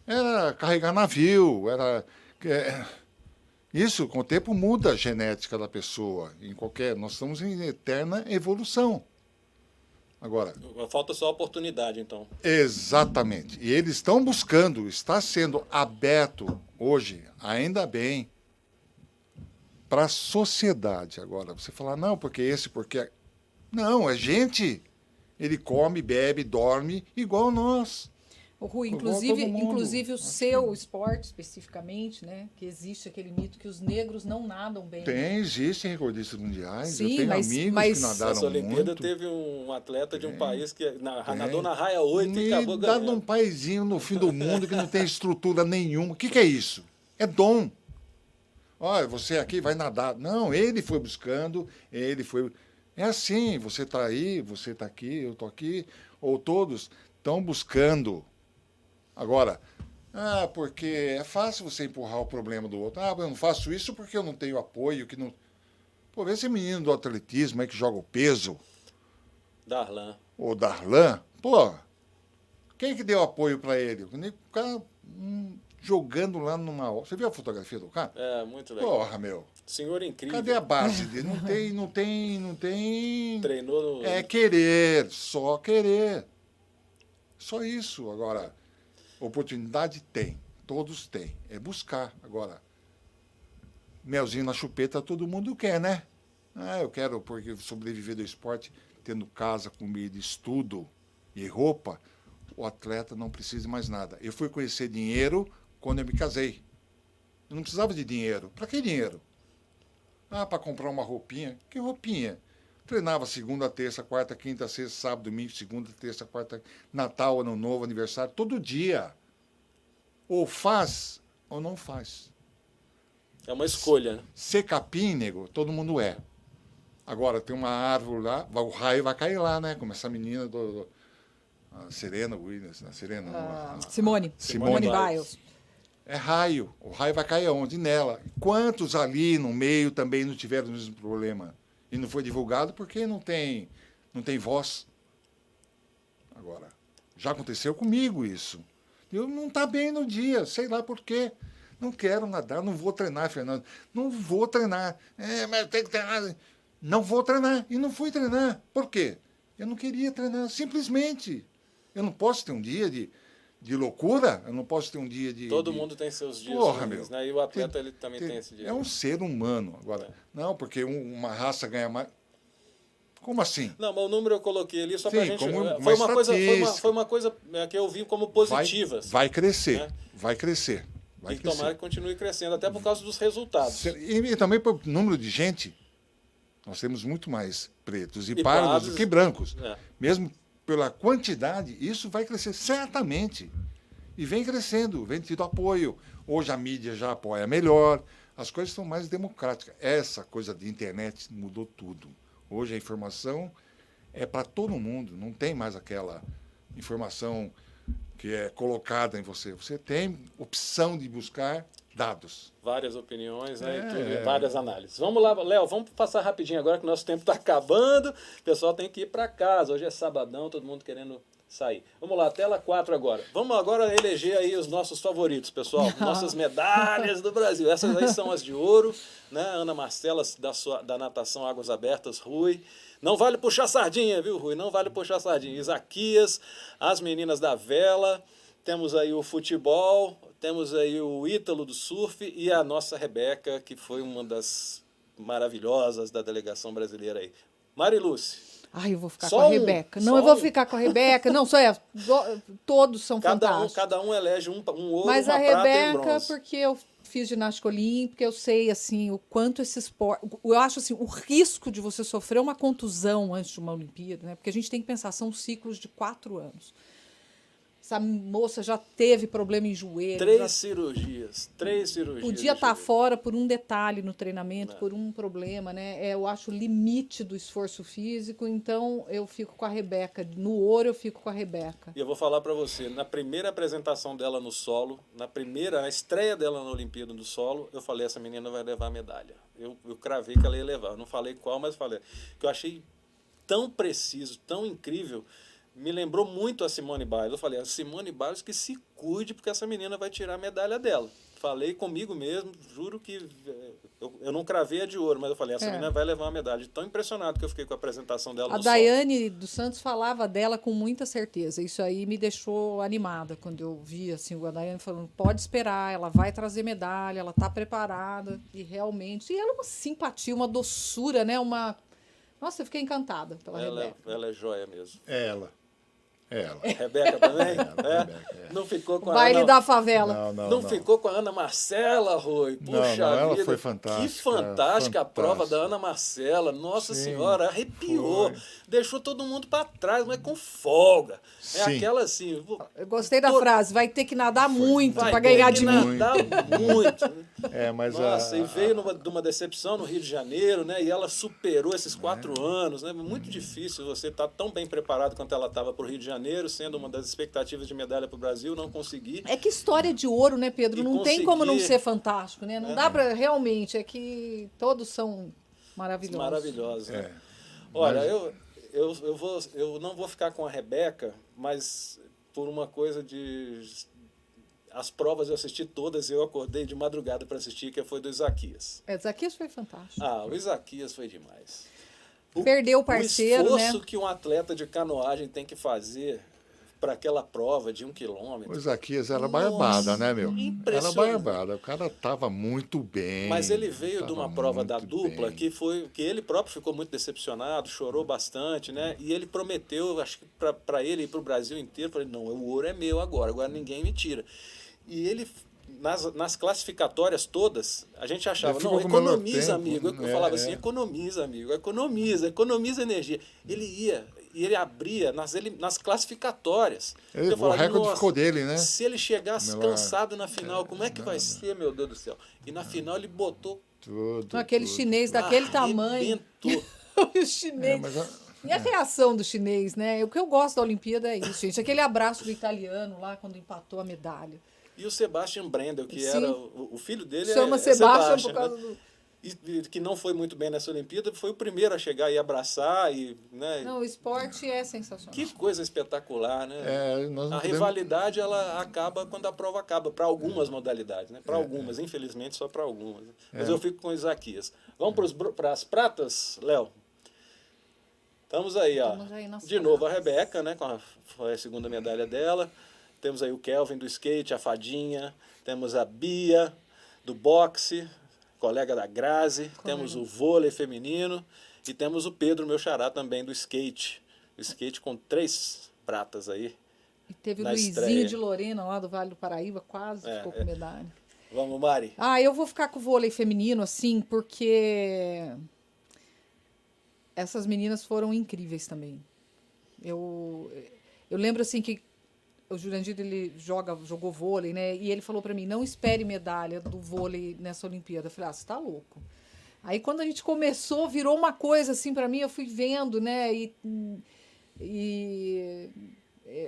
Era carregar navio, isso, com o tempo, muda a genética da pessoa. Nós estamos em eterna evolução. Agora, falta só oportunidade, então. Exatamente. E eles estão buscando, está sendo aberto hoje, ainda bem. para a sociedade. Agora, você falar, não, porque... Não, é gente. Ele come, bebe, dorme igual nós. O Rui, Igual todo mundo. inclusive o seu esporte especificamente, né? Que existe aquele mito que os negros não nadam bem. Existem recordistas mundiais. Sim, eu tenho mas amigos que nadaram Essa Olimpíada muito. teve um atleta de um país que nadou na raia 8 e acabou Dá ganhando. num paizinho no fim do mundo que não tem estrutura nenhuma. O que é isso? É dom. Olha, você aqui vai nadar. Não, ele foi buscando, ele foi... É assim, você está aí, você está aqui, eu estou aqui, ou todos estão buscando. Agora, porque é fácil você empurrar o problema do outro. Eu não faço isso porque eu não tenho apoio. Que não... Pô, vê esse menino do atletismo aí que joga o peso. Darlan. O Darlan. Pô, quem que deu apoio para ele? O cara jogando lá numa... Você viu a fotografia do cara? É, muito legal. Porra, meu. Senhor incrível. Cadê a base dele? Não tem... Treinou no... É querer, só querer. Só isso. Agora, oportunidade tem, todos têm. É buscar. Agora, melzinho na chupeta todo mundo quer, né? Eu quero, porque sobreviver do esporte, tendo casa, comida, estudo e roupa, o atleta não precisa de mais nada. Eu fui conhecer dinheiro quando eu me casei. Eu não precisava de dinheiro. Para que dinheiro? Para comprar uma roupinha. Que roupinha? Treinava segunda, terça, quarta, quinta, sexta, sábado, domingo, segunda, terça, quarta, Natal, Ano Novo, aniversário, todo dia. Ou faz ou não faz. É uma escolha, né? Ser capim, nego, todo mundo é. Agora, tem uma árvore lá, o raio vai cair lá, né? Como essa menina a Serena Williams, a Serena... Simone Biles. É raio. O raio vai cair onde? Nela. Quantos ali no meio também não tiveram o mesmo problema? E não foi divulgado porque não tem voz. Agora, já aconteceu comigo isso. Eu não tá bem no dia, sei lá por quê. Não quero nadar, não vou treinar, Fernando. Não vou treinar. Mas tem que treinar. Não vou treinar. E não fui treinar. Por quê? Eu não queria treinar, simplesmente. Eu não posso ter um dia de loucura, eu não posso ter um dia de... Todo mundo tem seus dias. Porra, ruins, meu. Né? E o atleta ele também tem esse dia. É um ser humano. Agora, não, porque uma raça ganha mais... Como assim? Não, mas o número eu coloquei ali só para a gente... Foi uma coisa que eu vi como positivas. Vai crescer, né? vai crescer. E tomara que continue crescendo, até por causa dos resultados. E também pelo número de gente. Nós temos muito mais pretos e pardos do que brancos. Mesmo pela quantidade, isso vai crescer certamente. E vem crescendo, vem tendo apoio. Hoje a mídia já apoia melhor, as coisas estão mais democráticas. Essa coisa de internet mudou tudo. Hoje a informação é para todo mundo, não tem mais aquela informação que é colocada em você. Você tem opção de buscar dados. Várias opiniões, né? Várias análises. Vamos lá, Léo, vamos passar rapidinho agora que o nosso tempo está acabando. O pessoal tem que ir para casa. Hoje é sabadão, todo mundo querendo sair. Vamos lá, tela 4 agora. Vamos agora eleger aí os nossos favoritos, pessoal. Nossas medalhas do Brasil. Essas aí são as de ouro, né? Ana Marcela, da natação Águas Abertas, Rui. Não vale puxar sardinha, viu, Rui? Não vale puxar sardinha. Isaquias, as meninas da vela, temos aí o futebol, temos aí o Ítalo do surf e a nossa Rebeca, que foi uma das maravilhosas da delegação brasileira aí. Marilúcia. Eu vou ficar com a Rebeca. Não, eu vou ficar com a Rebeca. Não, todos são fantásticos. Cada um elege um ouro, mas uma a prata e um Rebeca, bronze. porque eu fiz ginástica olímpica, eu sei assim o quanto esse esporte... Eu acho assim, o risco de você sofrer uma contusão antes de uma Olimpíada, né? Porque a gente tem que pensar, são ciclos de 4 anos. Essa moça já teve problema em joelho. 3 cirurgias. Podia estar fora por um detalhe no treinamento, por um problema, né? Eu acho o limite do esforço físico, então eu fico com a Rebeca. No ouro eu fico com a Rebeca. E eu vou falar para você, na primeira apresentação dela no solo, na estreia dela na Olimpíada do solo, eu falei, essa menina vai levar a medalha. Eu cravei que ela ia levar. Eu não falei qual, mas falei. Que eu achei tão preciso, tão incrível. Me lembrou muito a Simone Biles. Eu falei, a Simone Biles que se cuide, porque essa menina vai tirar a medalha dela. falei comigo mesmo, juro que eu não cravei a de ouro, mas eu falei, essa menina vai levar uma medalha. Tão impressionado que eu fiquei com a apresentação dela A no solo. Daiane dos Santos falava dela com muita certeza. Isso aí me deixou animada quando eu vi assim, a Daiane falando, pode esperar, ela vai trazer medalha, ela está preparada. E realmente, e ela é uma simpatia, uma doçura, né? Nossa, eu fiquei encantada pela Rebeca. Ela é joia mesmo. É ela. Rebeca também? Rebeca. Não ficou com a Baile Ana... da favela. Não ficou com a Ana Marcela, Rui? Puxa ela vida, foi fantástica. que fantástica a prova da Ana Marcela. Nossa Senhora, arrepiou. Deixou todo mundo para trás, mas com folga. É aquela assim... Eu gostei da frase, vai ter que nadar muito para ter ganhar que de mim. nadar muito. Mas Nossa, e veio de uma decepção no Rio de Janeiro, né? E ela superou esses 4 anos, né? Muito difícil você estar tão bem preparado quanto ela estava para o Rio de Janeiro, sendo uma das expectativas de medalha para o Brasil, não conseguir. É que história de ouro, né, Pedro? E Não tem como não ser fantástico, né? Não dá para realmente, é que todos são maravilhosos. Maravilhosos, né? Olha, eu não vou ficar com a Rebeca, mas por uma coisa de... As provas eu assisti todas e eu acordei de madrugada para assistir, que foi do Isaquias. Isaquias foi fantástico. O Isaquias foi demais. Perdeu o parceiro, o esforço que um atleta de canoagem tem que fazer para aquela prova de 1 quilômetro. O Isaquias era barbada, né, meu? Era Impressionante. barbada. O cara estava muito bem. Mas ele veio de uma prova da dupla que ele próprio ficou muito decepcionado, chorou bastante, né? E ele prometeu, acho que para ele e para o Brasil inteiro, falei, não, o ouro é meu agora ninguém me tira. E ele, nas classificatórias todas, a gente achava, não, economiza, amigo. Eu falava assim, economiza, amigo, economiza energia. Ele ia, e ele abria nas classificatórias. O recorde ficou dele, né? Se ele chegasse cansado na final, como é que vai ser, meu Deus do céu? E na final ele botou aquele chinês daquele tamanho. O chinês. E a reação do chinês, né? O que eu gosto da Olimpíada é isso, gente. Aquele abraço do italiano lá, quando empatou a medalha. E o Sebastian Brendel, que era o filho dele, chama Sebastian por causa né? E que não foi muito bem nessa Olimpíada, foi o primeiro a chegar e abraçar. Né? Não, o esporte é sensacional. Que coisa espetacular, né? A rivalidade, ela acaba quando a prova acaba, para algumas modalidades, né? Para algumas, infelizmente só para algumas. Mas eu fico com o Isaquias. Vamos para as pratas, Léo? Estamos aí, ó. De novo a Rebeca, né? Foi a segunda medalha dela. Temos aí o Kelvin do skate, a Fadinha. Temos a Bia do boxe, colega da Grazi. Temos o vôlei feminino. E temos o Pedro, meu xará, também do skate. O skate com 3 pratas aí. E teve o Luizinho de Lorena, lá do Vale do Paraíba, quase ficou com medalha. Vamos, Mari. Eu vou ficar com o vôlei feminino, assim, porque essas meninas foram incríveis também. Eu lembro, assim, que o Jurandir, ele jogou vôlei, né? E ele falou para mim, não espere medalha do vôlei nessa Olimpíada. Eu falei, você tá louco. Aí, quando a gente começou, virou uma coisa, assim, para mim, eu fui vendo, né? E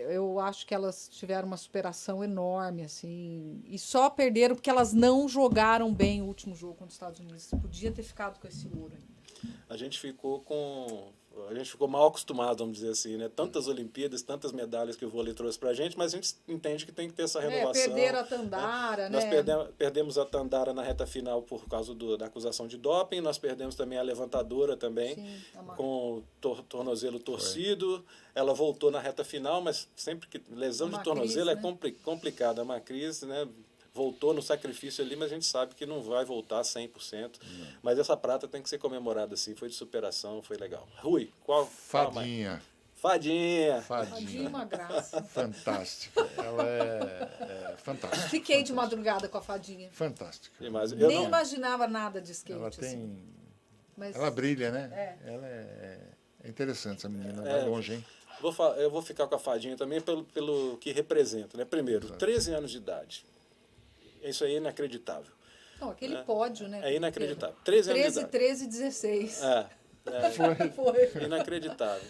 eu acho que elas tiveram uma superação enorme, assim. E só perderam porque elas não jogaram bem o último jogo contra os Estados Unidos. Podia ter ficado com esse ouro ainda. A gente ficou mal acostumado, vamos dizer assim, né? Tantas Olimpíadas, tantas medalhas que o vôlei trouxe pra gente, mas a gente entende que tem que ter essa renovação. Perderam a Tandara, né? Nós perdemos a Tandara na reta final por causa da acusação de doping, nós perdemos também a levantadora também, com o tornozelo torcido. Ela voltou na reta final, mas sempre que lesão de tornozelo é complicado. A Macris, né? Voltou no sacrifício ali, mas a gente sabe que não vai voltar 100%. Mas essa prata tem que ser comemorada assim, foi de superação, foi legal. Rui, qual? Fadinha. Fadinha. Fadinha, uma graça. Fantástica. Ela é fantástica. Fiquei de madrugada com a Fadinha. Fantástica. Nem imaginava nada de skate. Ela tem... Assim. Mas... Ela brilha, né? Ela é interessante, essa menina. Vai longe, hein? Eu vou ficar com a Fadinha também pelo que representa, né? Primeiro, 13 anos de idade. Isso aí é inacreditável. Não, aquele pódio, né? É inacreditável. 13 anos de idade. 13, 16. Foi. Inacreditável.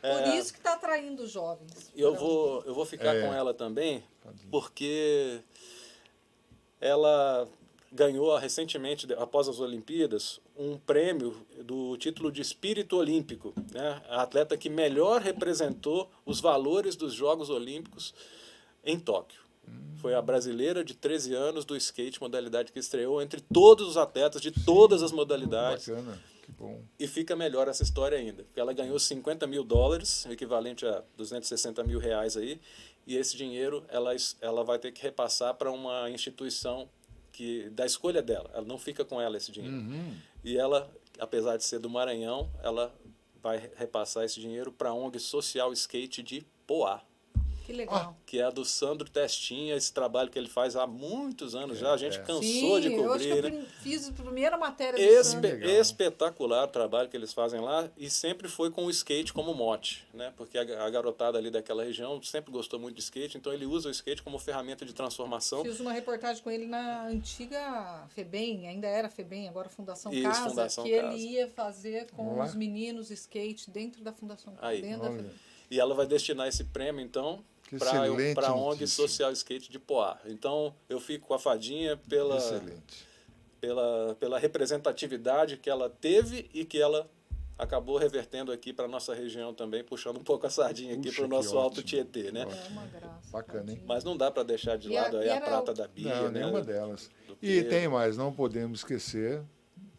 Por isso que está atraindo os jovens. Eu vou ficar com ela também, porque ela ganhou recentemente, após as Olimpíadas, um prêmio do título de espírito olímpico, né? A atleta que melhor representou os valores dos Jogos Olímpicos em Tóquio. Foi a brasileira de 13 anos do skate, modalidade que estreou entre todos os atletas de todas as modalidades. Bacana, que bom. E fica melhor essa história ainda, porque ela ganhou $50 mil, o equivalente a R$260 mil aí, e esse dinheiro ela vai ter que repassar para uma instituição da escolha dela. Ela não fica com ela esse dinheiro. E ela, apesar de ser do Maranhão, ela vai repassar esse dinheiro para a ONG Social Skate de Poá. Que legal. Que é a do Sandro Testinha, esse trabalho que ele faz há muitos anos já. A gente cansou de cobrir. Eu acho que né? fiz a primeira matéria do Sandro. Espetacular o trabalho que eles fazem lá, e sempre foi com o skate como mote, né? Porque a garotada ali daquela região sempre gostou muito de skate, então ele usa o skate como ferramenta de transformação. Fiz uma reportagem com ele na antiga FEBEM, ainda era FEBEM, agora Fundação Isso, Casa, Fundação que Casa. ele ia fazer com Vamos lá. os meninos skate dentro da Fundação Casa. Aí. Dentro da Olha. FEBEM. E ela vai destinar esse prêmio, então, Que para excelente a ONG notícia. Social Skate de Poá. Então, eu fico com a Fadinha Excelente. pela representatividade que ela teve e que ela acabou revertendo aqui para a nossa região também, puxando um pouco a sardinha aqui Puxa, para o que nosso Alto ótimo. Tietê, né? É uma graça. Bacana, hein? Mas não dá para deixar de E lado aí e a era prata da Bia, Não, né? nenhuma delas. do E Pedro. tem mais, não podemos esquecer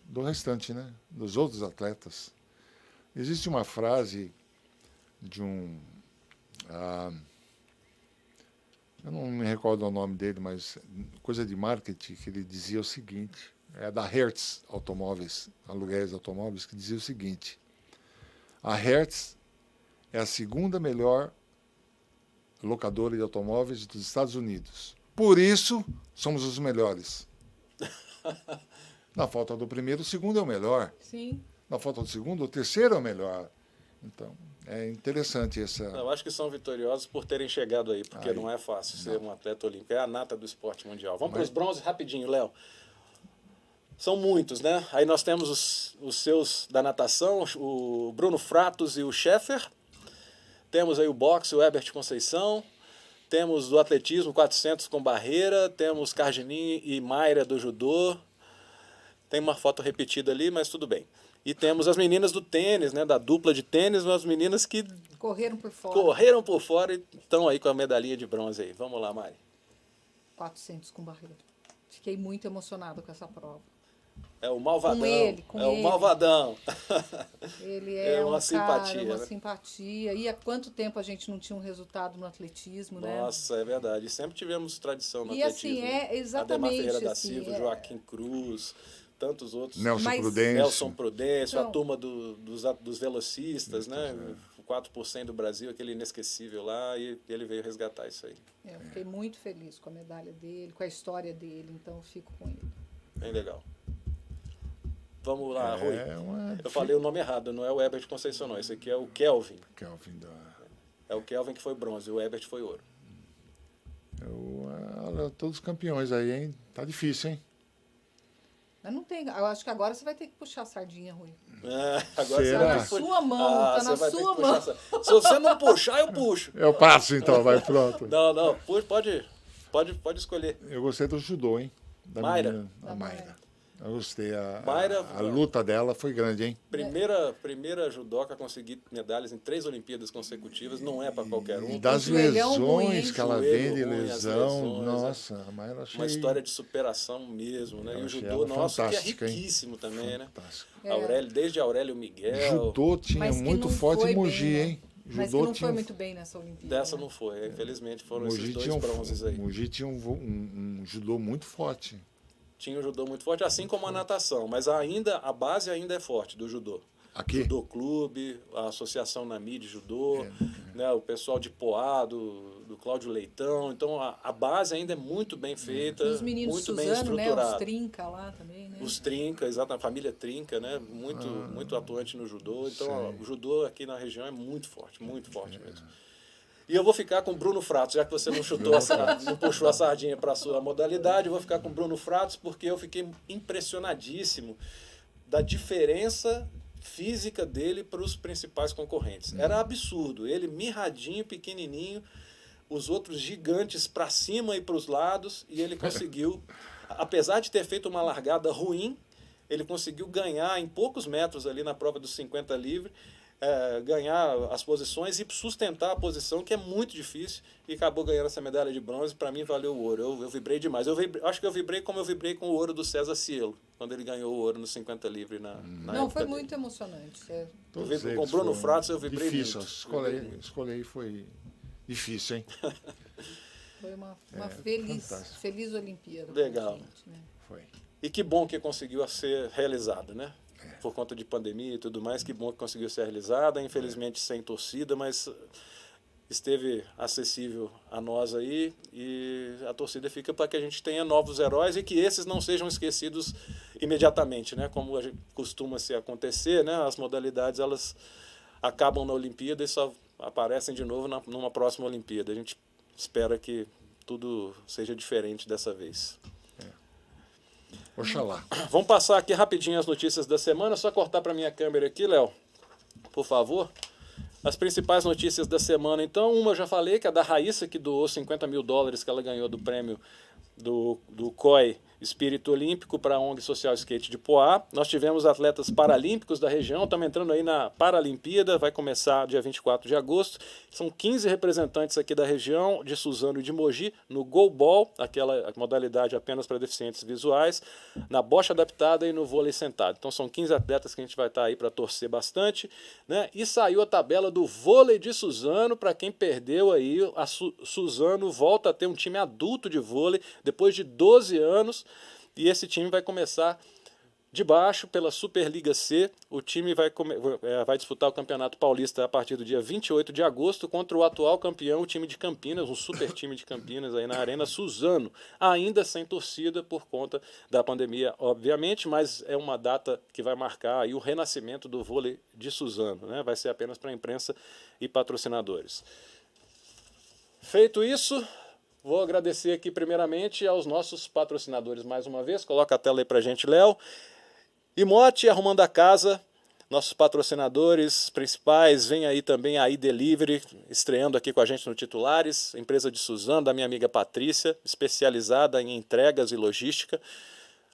do restante, né? Dos outros atletas. Existe uma frase de eu não me recordo o nome dele, mas coisa de marketing, que ele dizia o seguinte, é da Hertz Automóveis, aluguéis de automóveis, que dizia o seguinte: a Hertz é a segunda melhor locadora de automóveis dos Estados Unidos. Por isso, somos os melhores. Na falta do primeiro, o segundo é o melhor. Sim. Na falta do segundo, o terceiro é o melhor. Então, é interessante essa... Eu acho que são vitoriosos por terem chegado aí, porque Aí. não é fácil ser um atleta olímpico. É a nata do esporte mundial. Vamos para Mas- os bronzes rapidinho, Léo. São muitos, né? Aí nós temos os seus da natação, o Bruno Fratos e o Scheffer. Temos aí o boxe, o Herbert Conceição. Temos do atletismo, 400 com barreira. Temos Carginim e Mayra do judô. Tem uma foto repetida ali, mas tudo bem. E temos as meninas do tênis, né? Da dupla de tênis, umas meninas que Correram por fora. correram por fora e estão aí com a medalhinha de bronze aí. Vamos lá, Mari. 400 com barreira. Fiquei muito emocionada com essa prova. É o Malvadão. Com ele, com é o ele. Malvadão. Ele É é, uma um simpatia, cara, uma né? simpatia. E há quanto tempo a gente não tinha um resultado no atletismo, né? Nossa, é verdade. E sempre tivemos tradição no E atletismo. assim, é Ademar exatamente Ferreira da assim, Silva, é- Joaquim Cruz, tantos outros. Nelson Mas- Prudêncio. Nelson Prudêncio, a Então- turma dos velocistas, né? O 4% do Brasil, aquele inesquecível lá, e ele veio resgatar isso aí. Eu fiquei muito feliz com a medalha dele, com a história dele, então eu fico com ele. Bem legal. Vamos lá, Rui. uma... Eu falei o nome errado, não é o Herbert Conceição, não. Esse aqui é o Kelvin. Kelvin da... É o Kelvin que foi bronze, o Herbert foi ouro. Olha, todos campeões aí, hein? Tá difícil, hein? Mas não tem. Eu acho que agora você vai ter que puxar a sardinha, Rui. Agora Será? você vai Tá ter na que pu- sua mão, tá você na vai ter que sua puxar mão. essa- Se você não puxar, eu puxo. Eu passo então, vai, pronto. Não, pode escolher. Eu gostei do judô, hein? Da Mayra? menina, a Da Mayra. Eu gostei. Mayra- A luta dela foi grande, hein? Primeira judoca a conseguir medalhas em 3 Olimpíadas consecutivas, não é para qualquer um. E das joelhão ruim, lesões hein? que ela Joelho vem de ruim, as lesão. lesões, Nossa, a Mayra achei... Uma história de superação mesmo, né? Eu E o achei judô ela nosso, que é fantástica, hein? riquíssimo também, né? Fantástico. Aurélio, desde Aurélio Miguel. Judô tinha Mas que muito não forte foi em Mogi, bem, né? hein? Mas que Judô não tinha foi muito bem nessa Olimpíada. Dessa né? não foi, infelizmente foram Mogi esses dois tinha bronzes aí. Mogi tinha um judô muito forte. Tinha o judô muito forte, assim como a natação, mas a base ainda é forte do judô. Aqui? Judô Clube, a Associação Nami de Judô, né, o pessoal de Poá, do Cláudio Leitão. Então, a base ainda é muito bem feita, Os meninos muito bem Suzano, né? Os estruturada. Trinca lá também, né? Os Trinca, exato, a família Trinca, né? Muito atuante no judô. Então, ó, o judô aqui na região é muito forte mesmo. E eu vou ficar com o Bruno Fratos, já que você não não puxou a sardinha para a sua modalidade, eu vou ficar com o Bruno Fratos porque eu fiquei impressionadíssimo da diferença física dele para os principais concorrentes. Era absurdo, ele mirradinho, pequenininho, os outros gigantes para cima e para os lados, e ele conseguiu, apesar de ter feito uma largada ruim, ele conseguiu ganhar em poucos metros ali na prova dos 50 livre, ganhar as posições e sustentar a posição, que é muito difícil, e acabou ganhando essa medalha de bronze. Para mim valeu o ouro, eu vibrei demais. Acho que eu vibrei como eu vibrei com o ouro do César Cielo, quando ele ganhou o ouro no 50 livre na Não, foi época muito emocionante. Com o Bruno Fratos eu vibrei difícil. muito. Escolher aí foi difícil, hein? Foi uma fantástico. feliz Olimpíada. Legal. Gente, né? Foi. E que bom que conseguiu ser realizada, né? Por conta de pandemia e tudo mais, que bom que conseguiu ser realizada, infelizmente sem torcida, mas esteve acessível a nós aí, e a torcida fica para que a gente tenha novos heróis e que esses não sejam esquecidos imediatamente, né? Como costuma se acontecer, né? As modalidades, elas acabam na Olimpíada e só aparecem de novo numa próxima Olimpíada. A gente espera que tudo seja diferente dessa vez. Oxalá. Vamos passar aqui rapidinho as notícias da semana, só cortar para minha câmera aqui, Léo, por favor. As principais notícias da semana, então, uma eu já falei, que é da Raíssa, que doou $50 mil que ela ganhou do prêmio do COI Espírito Olímpico para a ONG Social Skate de Poá. Nós tivemos atletas paralímpicos da região, estamos entrando aí na Paralimpíada, vai começar dia 24 de agosto. São 15 representantes aqui da região, de Suzano e de Mogi, no goalball, aquela modalidade apenas para deficientes visuais, na bocha adaptada e no vôlei sentado. Então são 15 atletas que a gente vai estar aí para torcer bastante, né? E saiu a tabela do vôlei de Suzano, para quem perdeu aí, a Suzano volta a ter um time adulto de vôlei depois de 12 anos. E esse time vai começar de baixo pela Superliga C. O time vai disputar o Campeonato Paulista a partir do dia 28 de agosto contra o atual campeão, o time de Campinas, um super time de Campinas aí na Arena Suzano, ainda sem torcida por conta da pandemia, obviamente, mas é uma data que vai marcar aí o renascimento do vôlei de Suzano, né? Vai ser apenas para a imprensa e patrocinadores. Feito isso, vou agradecer aqui primeiramente aos nossos patrocinadores mais uma vez. Coloca a tela aí pra gente, Léo. Imote, Arrumando a Casa, nossos patrocinadores principais. Vem aí também a iDelivery, estreando aqui com a gente no Titulares, empresa de Suzano, da minha amiga Patrícia, especializada em entregas e logística.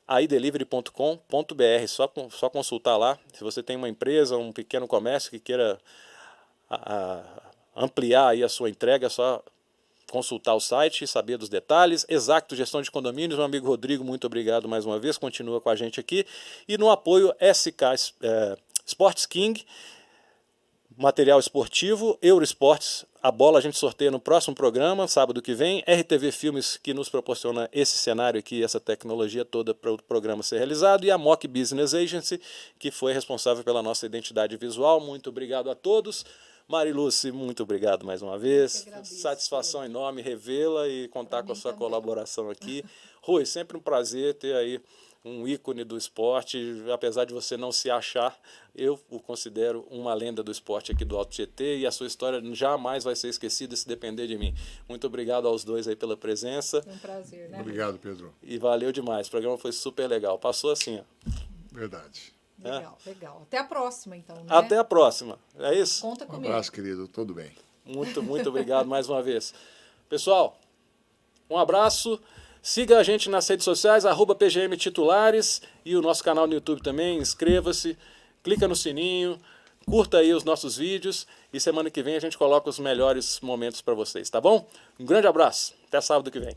iDelivery.com.br, só consultar lá. Se você tem uma empresa, um pequeno comércio que queira ampliar aí a sua entrega, é só consultar o site e saber dos detalhes. Exacto Gestão de Condomínios, meu amigo Rodrigo, muito obrigado mais uma vez, continua com a gente aqui. E no apoio SK Sports King, material esportivo, Eurosports, a bola a gente sorteia no próximo programa, sábado que vem. RTV Filmes, que nos proporciona esse cenário aqui, essa tecnologia toda para o programa ser realizado. E a Mock Business Agency, que foi responsável pela nossa identidade visual. Muito obrigado a todos. Mariluce, muito obrigado mais uma vez. Agradeço, Satisfação enorme revê-la e contar com a sua colaboração aqui. Rui, sempre um prazer ter aí um ícone do esporte. Apesar de você não se achar, eu o considero uma lenda do esporte aqui do Alto Tietê, e a sua história jamais vai ser esquecida se depender de mim. Muito obrigado aos dois aí pela presença. Foi um prazer, né? Obrigado, Pedro. E valeu demais. O programa foi super legal. Passou assim, ó. Verdade. Legal, legal. Até a próxima, então, né? Até a próxima. É isso? Conta Um comigo. abraço, querido. Tudo bem. Muito obrigado mais uma vez. Pessoal, um abraço. Siga a gente nas redes sociais, @PGM Titulares, e o nosso canal no YouTube também. Inscreva-se, clica no sininho, curta aí os nossos vídeos, e semana que vem a gente coloca os melhores momentos para vocês, tá bom? Um grande abraço. Até sábado que vem.